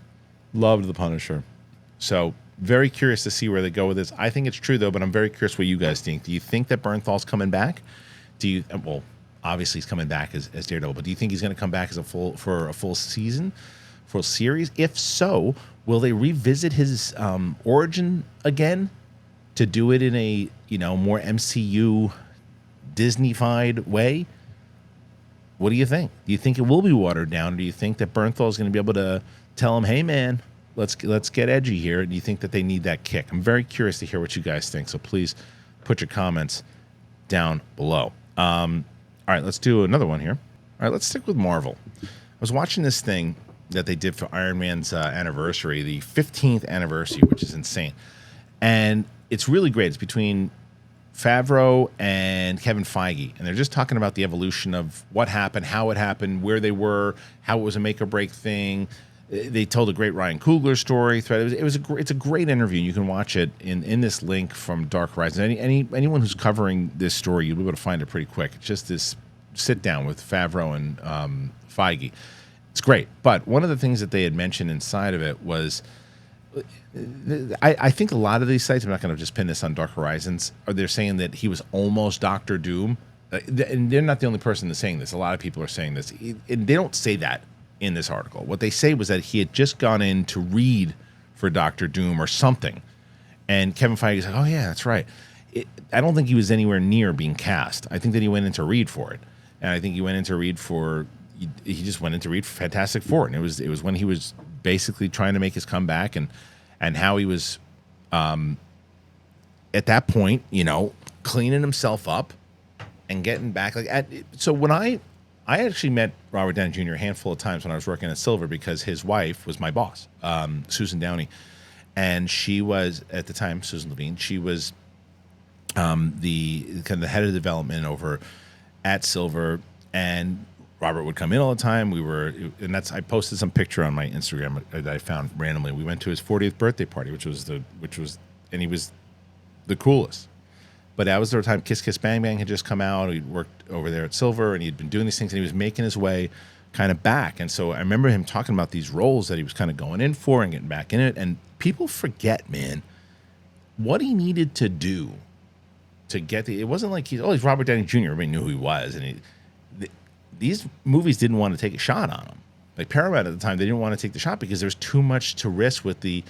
So very curious to see where they go with this. I think it's true though, but I'm very curious what you guys think. Do you think that Bernthal's coming back? Well, obviously he's coming back as Daredevil, but do you think he's going to come back for a full season, full series? If so, will they revisit his origin again to do it in a more MCU Disney-fied way? What do you think? Do you think it will be watered down, or do you think that Bernthal is going to be able to tell him, hey man, let's get edgy here? Do you think that they need that kick? I'm very curious to hear what you guys think, so please put your comments down below. All right, let's do another one here. All right, let's stick with Marvel. I was watching this thing that they did for Iron Man's anniversary, the 15th anniversary, which is insane. And it's really great. It's between Favreau and Kevin Feige, and they're just talking about the evolution of what happened, how it happened, where they were, how it was a make or break thing. They told a great Ryan Coogler story. It's a great interview. You can watch it in this link from Dark Horizons. Anyone who's covering this story, you'll be able to find it pretty quick. It's just this sit down with Favreau and Feige. It's great. But one of the things that they had mentioned inside of it was, I think a lot of these sites, I'm not going to just pin this on Dark Horizons, they're saying that he was almost Doctor Doom. And they're not the only person that's saying this. A lot of people are saying this. And they don't say that in this article. What they say was that he had just gone in to read for Doctor Doom or something. And Kevin Feige's like, oh, yeah, that's right. I don't think he was anywhere near being cast. I think that he went in to read for it. And I think he went in to read for, he just went in to read for Fantastic Four. And it was when he was basically trying to make his comeback and how he was, at that point, cleaning himself up and getting back. So when I actually met Robert Downey Jr. a handful of times when I was working at Silver because his wife was my boss, Susan Downey. And she was, at the time, Susan Levine, she was the head of development over at Silver. And Robert would come in all the time. I posted some picture on my Instagram that I found randomly. We went to his 40th birthday party, and he was the coolest. But that was the time Kiss Kiss Bang Bang had just come out. He'd worked over there at Silver, and he'd been doing these things, and he was making his way kind of back. And so I remember him talking about these roles that he was kind of going in for and getting back in it. And people forget, man, what he needed to do to get it wasn't like he's Robert Downey Jr. Everybody knew who he was. And these movies didn't want to take a shot on him. Like Paramount at the time, they didn't want to take the shot because there's too much to risk with the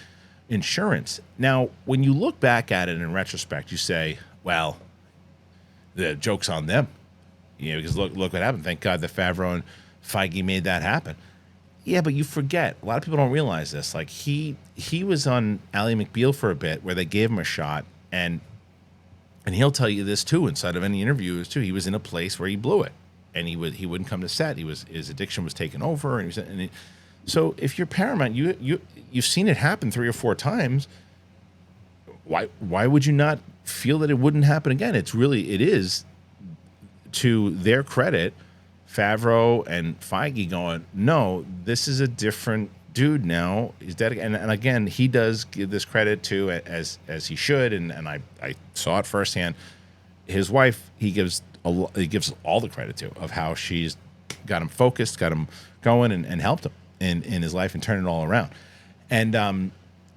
insurance. Now, when you look back at it in retrospect, you say, well, the joke's on them, because look what happened. Thank God that Favreau and Feige made that happen. Yeah, but you forget. A lot of people don't realize this. Like he was on Ally McBeal for a bit, where they gave him a shot, and he'll tell you this too. Inside of any interview, too, he was in a place where he blew it, and he wouldn't come to set. His addiction was taken over, so if you're Paramount, you've seen it happen 3 or 4 times. Why would you not feel that it wouldn't happen again? It is, to their credit, Favreau and Feige going, no, this is a different dude now. He's dedicated, and again, he does give this credit to, as he should, and I saw it firsthand. His wife, he gives all the credit to, of how she's got him focused, got him going, and helped him in his life and turned it all around.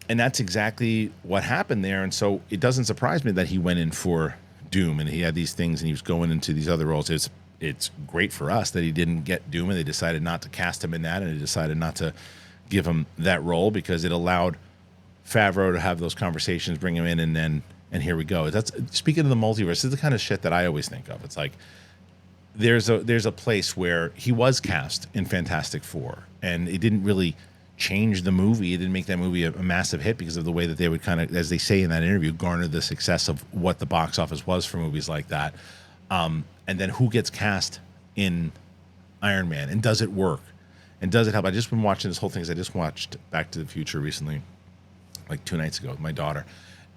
And that's exactly what happened there. And so it doesn't surprise me that he went in for Doom and he had these things and he was going into these other roles. It's great for us that he didn't get Doom and they decided not to cast him in that, and they decided not to give him that role because it allowed Favreau to have those conversations, bring him in, and here we go. Speaking of the multiverse, this is the kind of shit that I always think of. It's like there's a place where he was cast in Fantastic Four, and it didn't really change the movie. It didn't make that movie a massive hit because of the way that they would kind of, as they say in that interview, garner the success of what the box office was for movies like that. And then who gets cast in Iron Man, and does it work? And does it help? I just been watching this whole thing because I just watched Back to the Future recently, like 2 nights ago with my daughter.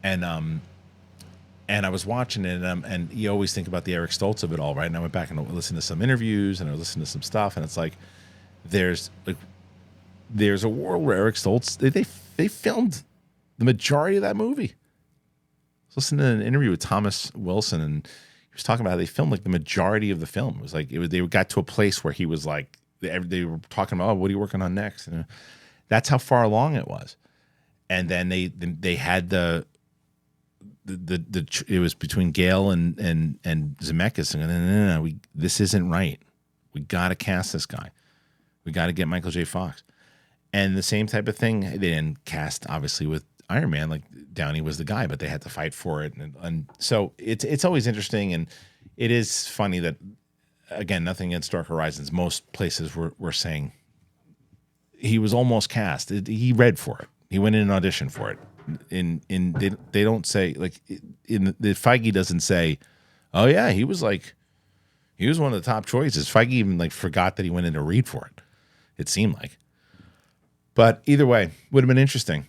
And I was watching it, and you always think about the Eric Stoltz of it all, right? And I went back and listened to some interviews, and I listened to some stuff, and it's like there's a world where Eric Stoltz, they filmed the majority of that movie. I was listening to an interview with Thomas Wilson, and he was talking about how they filmed like the majority of the film. It was like they got to a place where he was like, they were talking about, oh, what are you working on next? And that's how far along it was. And then they had it was between Gale and Zemeckis, and no, this isn't right. We got to cast this guy. We got to get Michael J. Fox. And the same type of thing, they didn't cast, obviously, with Iron Man. Like, Downey was the guy, but they had to fight for it. And so it's always interesting, and it is funny that, again, nothing against Dark Horizons. Most places were saying he was almost cast. He read for it. He went in and auditioned for it. They don't say, like, the Feige doesn't say, oh, yeah, he was one of the top choices. Feige even, like, forgot that he went in to read for it, it seemed like. But either way, would have been interesting.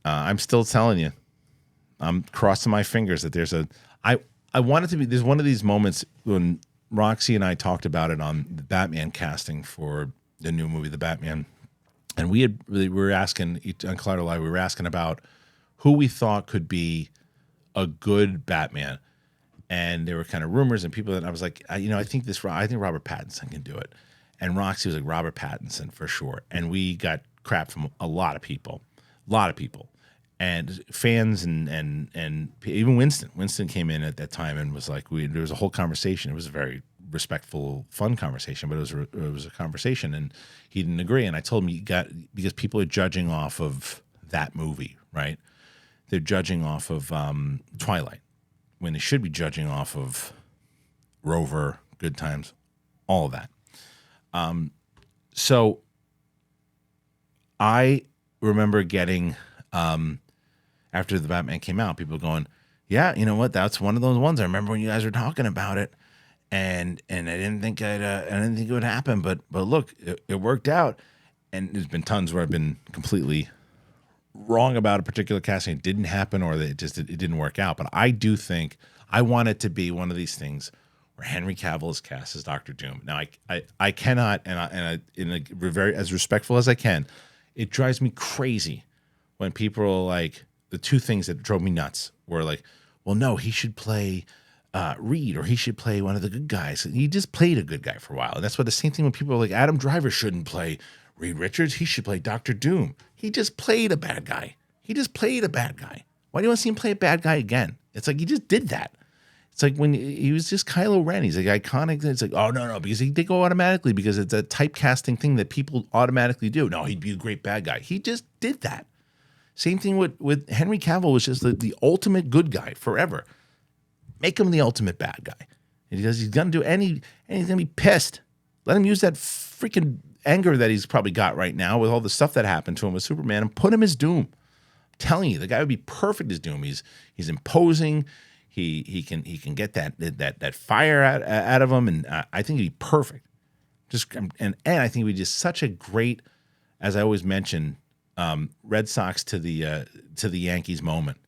I'm still telling you, I'm crossing my fingers that there's I I want it to be. There's one of these moments when Roxy and I talked about it on the Batman casting for the new movie, The Batman, and we were asking on Collider Live. We were asking about who we thought could be a good Batman, and there were kind of rumors and people that I was like, I think Robert Pattinson can do it, and Roxy was like Robert Pattinson for sure, and we got crap from a lot of people, and fans and even Winston. Winston came in at that time and was like, there was a whole conversation. It was a very respectful, fun conversation, but it was a conversation, and he didn't agree. And I told him because people are judging off of that movie, right? They're judging off of Twilight when they should be judging off of Rover, Good Times, all of that. So I remember getting after the Batman came out, people going, yeah, you know what? That's one of those ones. I remember when you guys were talking about it, and I didn't think it would happen, but look, it worked out. And there's been tons where I've been completely wrong about a particular casting. It didn't happen, or it didn't work out. But I do think I want it to be one of these things where Henry Cavill is cast as Dr. Doom. Now I cannot, and I in a very as respectful as I can, it drives me crazy when people are like, the two things that drove me nuts were like, well, no, he should play Reed, or he should play one of the good guys. He just played a good guy for a while. And that's what the same thing when people are like, Adam Driver shouldn't play Reed Richards. He should play Dr. Doom. He just played a bad guy. Why do you want to see him play a bad guy again? It's like he just did that. It's like when he was just Kylo Ren. He's like iconic. It's like, oh, no, because they go automatically because it's a typecasting thing that people automatically do. No, he'd be a great bad guy. He just did that. Same thing with Henry Cavill was just the ultimate good guy forever. Make him the ultimate bad guy. And he's going to do and he's going to be pissed. Let him use that freaking anger that he's probably got right now with all the stuff that happened to him with Superman and put him as Doom. I'm telling you, the guy would be perfect as Doom. He's imposing. He can get that fire out of him, and I think he'd be perfect. And I think he'd be just such a great, as I always mention, Red Sox to the Yankees moment.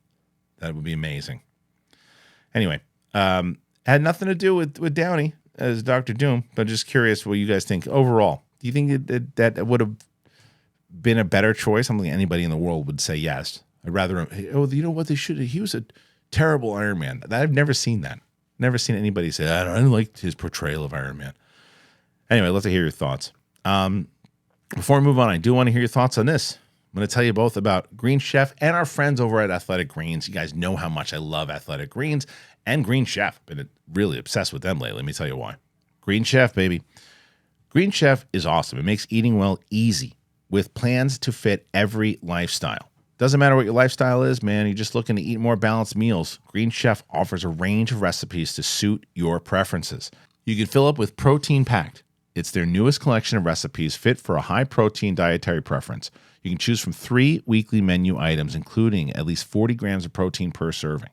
That would be amazing. Anyway, had nothing to do with Downey as Dr. Doom, but just curious what you guys think overall. Do you think that would have been a better choice? I don't think anybody in the world would say yes. I'd rather, you know what they should have? He was a terrible Iron Man. I've never seen that. Never seen anybody say, I don't like his portrayal of Iron Man. Anyway, let's hear your thoughts. Before we move on, I do want to hear your thoughts on this. I'm going to tell you both about Green Chef and our friends over at Athletic Greens. You guys know how much I love Athletic Greens and Green Chef. Been really obsessed with them lately. Let me tell you why. Green Chef, baby. Green Chef is awesome. It makes eating well easy with plans to fit every lifestyle. Doesn't matter what your lifestyle is, man. You're just looking to eat more balanced meals. Green Chef offers a range of recipes to suit your preferences. You can fill up with Protein Packed. It's their newest collection of recipes fit for a high-protein dietary preference. You can choose from 3 weekly menu items, including at least 40 grams of protein per serving.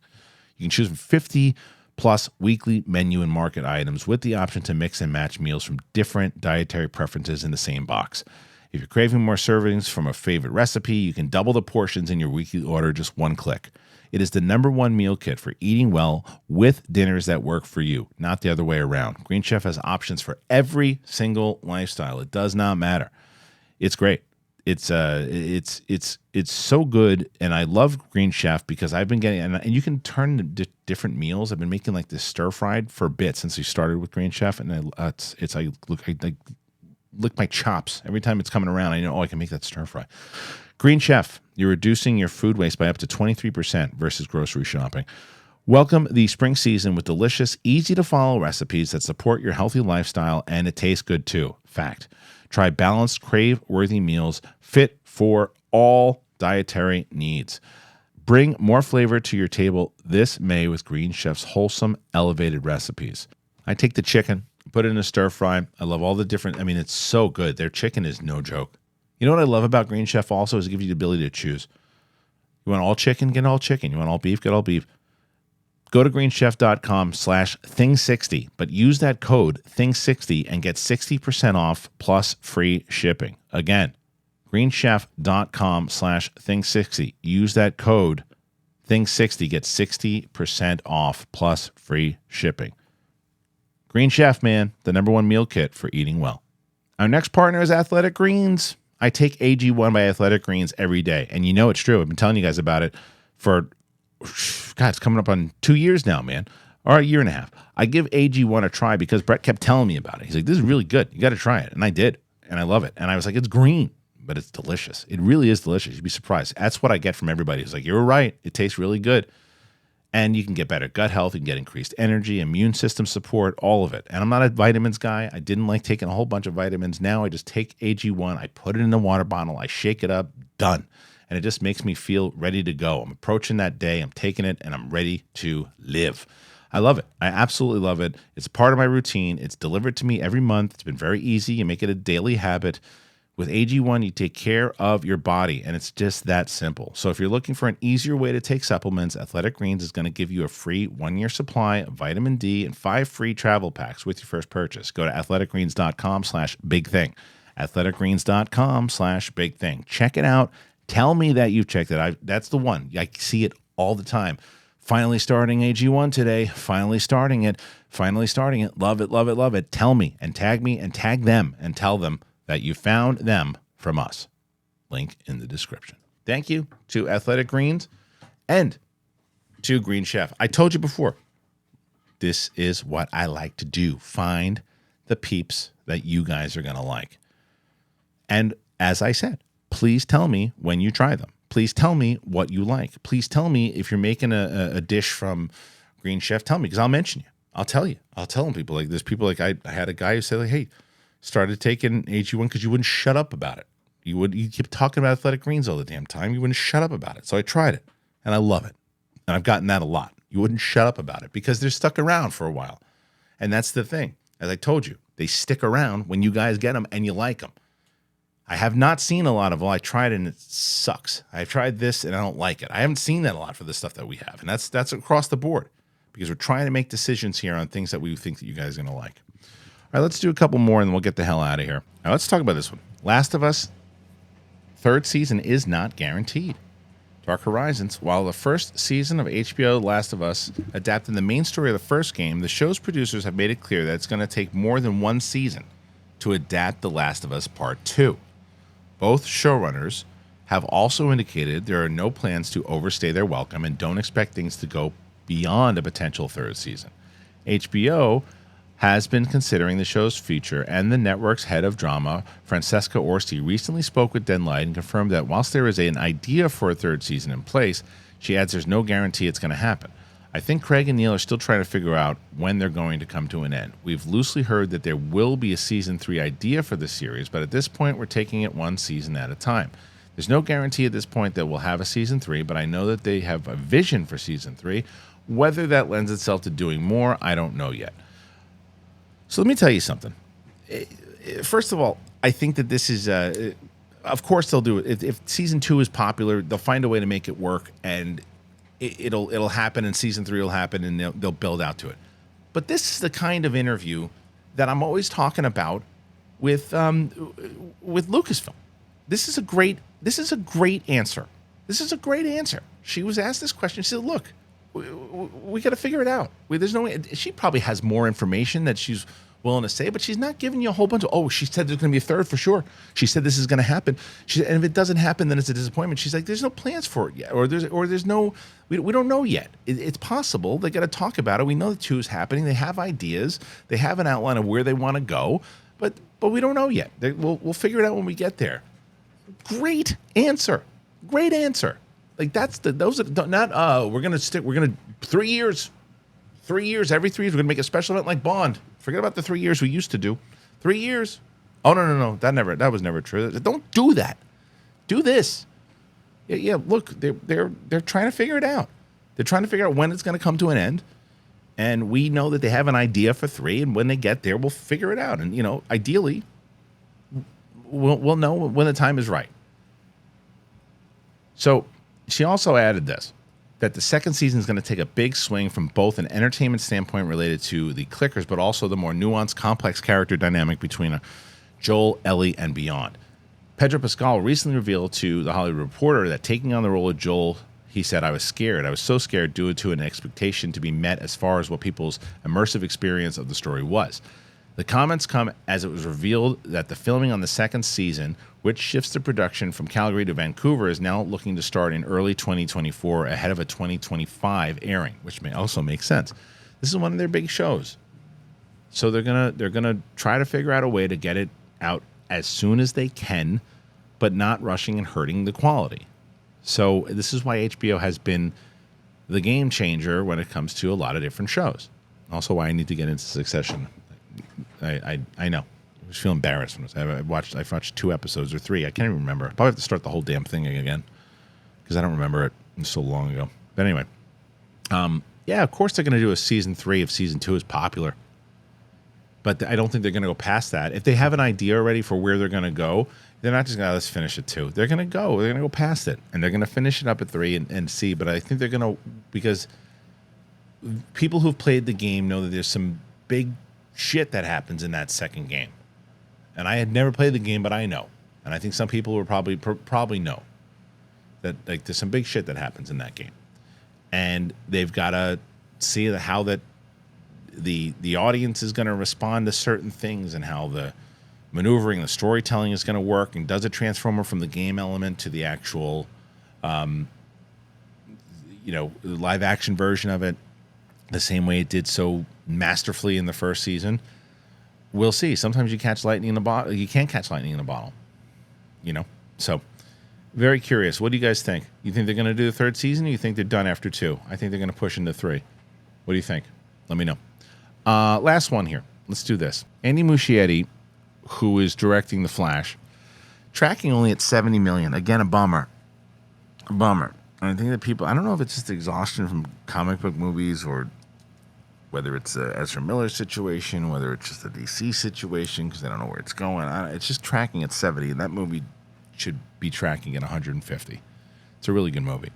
You can choose from 50-plus weekly menu and market items with the option to mix and match meals from different dietary preferences in the same box. If you're craving more servings from a favorite recipe, you can double the portions in your weekly order just one click. It is the #1 meal kit for eating well with dinners that work for you, not the other way around. Green Chef has options for every single lifestyle. It does not matter. It's great. It's so good, and I love Green Chef because I've been getting, and you can turn different meals. I've been making like this stir fried for a bit since we started with Green Chef, and I lick my chops every time it's coming around. I know, I can make that stir fry. Green Chef, you're reducing your food waste by up to 23% versus grocery shopping. Welcome the spring season with delicious, easy-to-follow recipes that support your healthy lifestyle, and it tastes good too. Fact. Try balanced, crave-worthy meals fit for all dietary needs. Bring more flavor to your table this May with Green Chef's wholesome, elevated recipes. I take the chicken, put it in a stir fry. I love all the different, it's so good. Their chicken is no joke. You know what I love about Green Chef also is it gives you the ability to choose. You want all chicken, get all chicken. You want all beef, get all beef. Go to greenchef.com/thing60, but use that code thing60 and get 60% off plus free shipping. Again, greenchef.com/thing60. Use that code Thing 60 gets 60% off plus free shipping. Green Chef, man, the #1 meal kit for eating well. Our next partner is Athletic Greens. I take AG1 by Athletic Greens every day, and you know it's true. I've been telling you guys about it for, God, it's coming up on 2 years now, man, or a year and a half. I give AG1 a try because Brett kept telling me about it. He's like, this is really good. You got to try it, and I did, and I love it. And I was like, it's green, but it's delicious. It really is delicious. You'd be surprised. That's what I get from everybody. It's like, you're right. It tastes really good. And you can get better gut health. You can get increased energy, immune system support, all of it. And I'm not a vitamins guy. I didn't like taking a whole bunch of vitamins. Now I just take AG1. I put it in a water bottle. I shake it up. Done. And it just makes me feel ready to go. I'm approaching that day. I'm taking it, and I'm ready to live. I love it. I absolutely love it. It's part of my routine. It's delivered to me every month. It's been very easy. You make it a daily habit. With AG1, you take care of your body, and it's just that simple. So if you're looking for an easier way to take supplements, Athletic Greens is going to give you a free 1-year supply of vitamin D and 5 free travel packs with your first purchase. Go to athleticgreens.com/bigthing. athleticgreens.com/bigthing. Check it out. Tell me that you've checked it. That's the one. I see it all the time. Finally starting AG1 today. Finally starting it. Finally starting it. Love it, love it, love it. Tell me and tag them and tell them that you found them from us. Link in the description. Thank you to Athletic Greens and to Green Chef. I told you before, this is what I like to do. Find the peeps that you guys are going to like. And as I said, please tell me when you try them. Please tell me what you like. Please tell me if you're making a dish from Green Chef. Tell me, because I'll mention you. I'll tell you. I'll tell them people. Like, there's people like I had a guy who said, like, hey, started taking AG1 because you wouldn't shut up about it. You keep talking about Athletic Greens all the damn time. You wouldn't shut up about it. So I tried it, and I love it. And I've gotten that a lot. You wouldn't shut up about it because they're stuck around for a while. And that's the thing. As I told you, they stick around when you guys get them and you like them. I have not seen a lot of, well, I tried it and it sucks. I've tried this and I don't like it. I haven't seen that a lot for the stuff that we have. And that's across the board because we're trying to make decisions here on things that we think that you guys are going to like. All right, let's do a couple more and then we'll get the hell out of here. Now, let's talk about this one. Last of Us, 3rd season is not guaranteed. Dark Horizons, while the first season of HBO Last of Us adapted the main story of the first game, the show's producers have made it clear that it's going to take more than one season to adapt The Last of Us Part 2. Both showrunners have also indicated there are no plans to overstay their welcome and don't expect things to go beyond a potential 3rd season. HBO has been considering the show's future, and the network's head of drama, Francesca Orsi, recently spoke with Deadline and confirmed that whilst there is an idea for a 3rd season in place, she adds there's no guarantee it's going to happen. I think Craig and Neil are still trying to figure out when they're going to come to an end. We've loosely heard that there will be a season 3 idea for the series, but at this point we're taking it one season at a time. There's no guarantee at this point that we'll have a season 3, but I know that they have a vision for season 3. Whether that lends itself to doing more, I don't know yet. So let me tell you something. First of all, I think that this is, of course they'll do it. If season 2 is popular, they'll find a way to make it work, and it'll happen, and season 3 will happen, and they'll build out to it. But this is the kind of interview that I'm always talking about with Lucasfilm. This is a great answer. This is a great answer. She was asked this question. She said, "Look, we got to figure it out. There's no way." She probably has more information that she's willing to say, but she's not giving you a whole bunch of, oh, she said there's going to be a 3rd for sure. She said this is going to happen. She said, and if it doesn't happen, then it's a disappointment. She's like, there's no plans for it yet, or there's no, we don't know yet. It's possible. They got to talk about it. We know the 2 is happening. They have ideas. They have an outline of where they want to go, but we don't know yet. We'll figure it out when we get there. Great answer. Great answer. Like those are not, we're going to 3 years, every 3 years, we're going to make a special event like Bond. Forget about the 3 years we used to do. 3 years. Oh, no. That was never true. Don't do that. Do this. Yeah, look, they're trying to figure it out. They're trying to figure out when it's going to come to an end. And we know that they have an idea for 3, and when they get there, we'll figure it out. And, ideally, we'll know when the time is right. So she also added this, that the 2nd season is going to take a big swing from both an entertainment standpoint related to the clickers, but also the more nuanced, complex character dynamic between Joel, Ellie, and beyond. Pedro Pascal recently revealed to The Hollywood Reporter that taking on the role of Joel, He said, I was scared. I was so scared due to an expectation to be met as far as what people's immersive experience of the story was. The comments come as it was revealed that the filming on the second season, which shifts the production from Calgary to Vancouver, is now looking to start in early 2024 ahead of a 2025 airing, which may also make sense. This is one of their big shows. So they're gonna try to figure out a way to get it out as soon as they can, but not rushing and hurting the quality. So this is why HBO has been the game changer when it comes to a lot of different shows. Also why I need to get into Succession. I know. I just feel embarrassed when I've watched 2 episodes or 3. I can't even remember. I probably have to start the whole damn thing again because I don't remember it. It was so long ago. But anyway, yeah, of course they're going to do a season 3 if season 2 is popular. But I don't think they're going to go past that. If they have an idea already for where they're going to go, they're not just going to let's finish it 2. They're going to go past it, and they're going to finish it up at 3 and see. But I think they're going to, because people who've played the game know that there's some big shit that happens in that second game. And I had never played the game, but I know. And I think some people will probably know that like there's some big shit that happens in that game. And they've got to see how that the audience is going to respond to certain things and how the maneuvering, the storytelling is going to work, and does it transform from the game element to the actual, live action version of it the same way it did so masterfully in the first season. We'll see. Sometimes you catch lightning in a bottle. You can't catch lightning in a bottle, So very curious. What do you guys think? You think they're going to do the 3rd season, or you think they're done after 2? I think they're going to push into 3. What do you think? Let me know. Last one here. Let's do this. Andy Muschietti, who is directing The Flash, tracking only at 70 million. Again, a bummer. A bummer. And I think that people, I don't know if it's just exhaustion from comic book movies, or whether it's a Ezra Miller situation, whether it's just a DC situation, because I don't know where it's going. It's just tracking at 70, and that movie should be tracking at 150. It's a really good movie.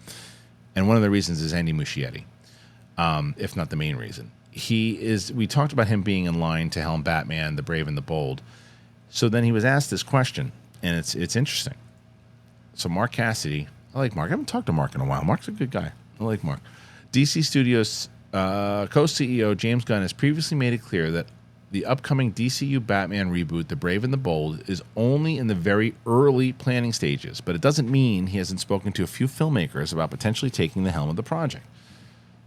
And one of the reasons is Andy Muschietti, if not the main reason. We talked about him being in line to helm Batman, The Brave and the Bold. So then he was asked this question, and it's interesting. So Mark Cassidy, I like Mark. I haven't talked to Mark in a while. Mark's a good guy. I like Mark. DC Studios co-CEO James Gunn has previously made it clear that the upcoming DCU Batman reboot, The Brave and the Bold, is only in the very early planning stages, but it doesn't mean he hasn't spoken to a few filmmakers about potentially taking the helm of the project.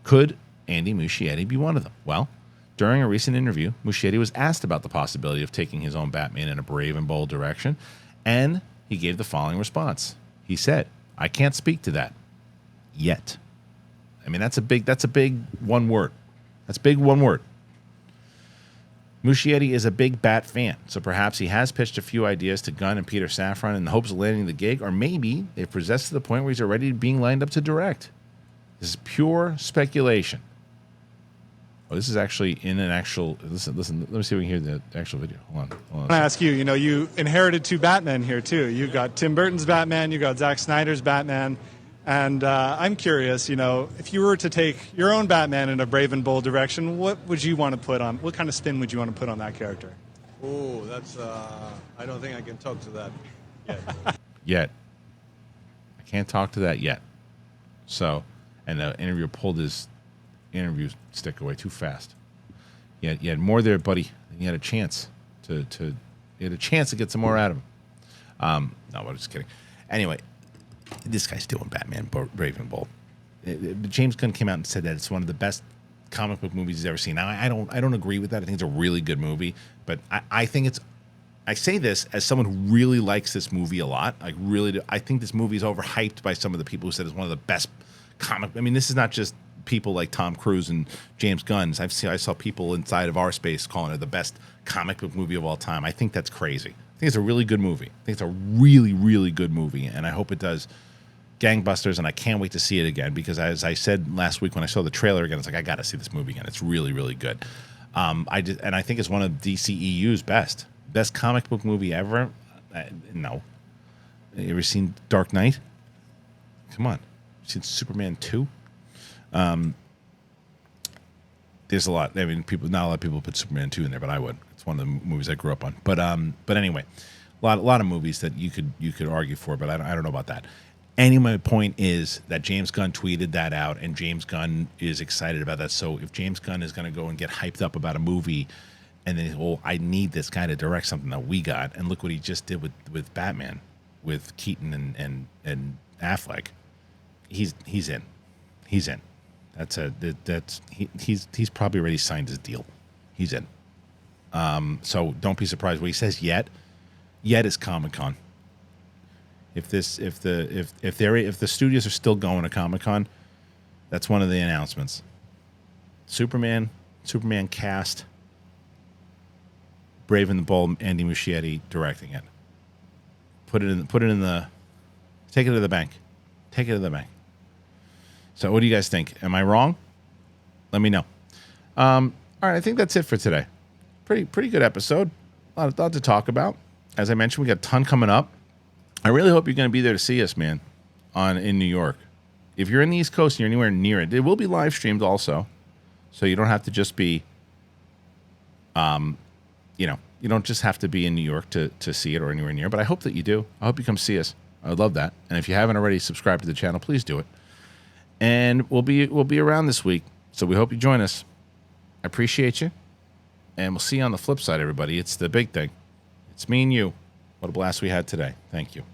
Could Andy Muschietti be one of them? Well, during a recent interview, Muschietti was asked about the possibility of taking his own Batman in a brave and bold direction, and he gave the following response. He said, "I can't speak to that yet." I mean, that's a big one word. That's big one word. Muschietti is a big Bat fan, so perhaps he has pitched a few ideas to Gunn and Peter Safran in the hopes of landing the gig, or maybe they've progressed to the point where he's already being lined up to direct. This is pure speculation. Oh, this is actually in an actual... Listen, let me see if we can hear the actual video. Hold on. I want to ask you, you inherited 2 Batmen here, too. You've got Tim Burton's Batman, you've got Zack Snyder's Batman, and I'm curious, if you were to take your own Batman in a brave and bold direction, what would you want to put on? What kind of spin would you want to put on that character? Oh, that's... I don't think I can talk to that yet. Yet. I can't talk to that yet. So, and the interviewer pulled his interview stick away too fast. You had more there, buddy. You had a chance to get some more out of him. No, I'm just kidding. Anyway, this guy's doing Batman, Brave and Bold. James Gunn came out and said that it's one of the best comic book movies he's ever seen. Now, I don't agree with that. I think it's a really good movie, but I think it's... I say this as someone who really likes this movie a lot. I really do. I think this movie is overhyped by some of the people who said it's one of the best comic... I mean, this is not just people like Tom Cruise and James Gunn. I saw people inside of our space calling it the best comic book movie of all time. I think that's crazy. I think it's a really good movie. I think it's a really, really good movie, and I hope it does gangbusters, and I can't wait to see it again, because as I said last week when I saw the trailer again, it's like, I got to see this movie again. It's really, really good. I think it's one of DCEU's best comic book movie ever. No. You ever seen Dark Knight? Come on. You seen Superman 2? There's a lot. I mean, not a lot of people put Superman 2 in there, but I would. It's one of the movies I grew up on. But anyway, a lot of movies that you could argue for, but I don't know about that. Anyway, my point is that James Gunn tweeted that out, and James Gunn is excited about that. So if James Gunn is going to go and get hyped up about a movie, and then, oh, I need this guy to direct something that we got, and look what he just did with Batman, with Keaton and Affleck. He's in. He's in. He's probably already signed his deal. He's in. So don't be surprised when he says yet. Yet is Comic-Con. If the studios are still going to Comic-Con, that's one of the announcements. Superman cast, Brave and the Bold, Andy Muschietti directing it. Take it to the bank. Take it to the bank. So what do you guys think? Am I wrong? Let me know. All right, I think that's it for today. Pretty good episode. A lot to talk about. As I mentioned, we got a ton coming up. I really hope you're going to be there to see us, man, in New York. If you're in the East Coast and you're anywhere near it, it will be live streamed also. So you don't have to just be, you don't just have to be in New York to see it or anywhere near. But I hope that you do. I hope you come see us. I would love that. And if you haven't already subscribed to the channel, please do it. And we'll be around this week. So we hope you join us. I appreciate you. And we'll see you on the flip side, everybody. It's the big thing. It's me and you. What a blast we had today. Thank you.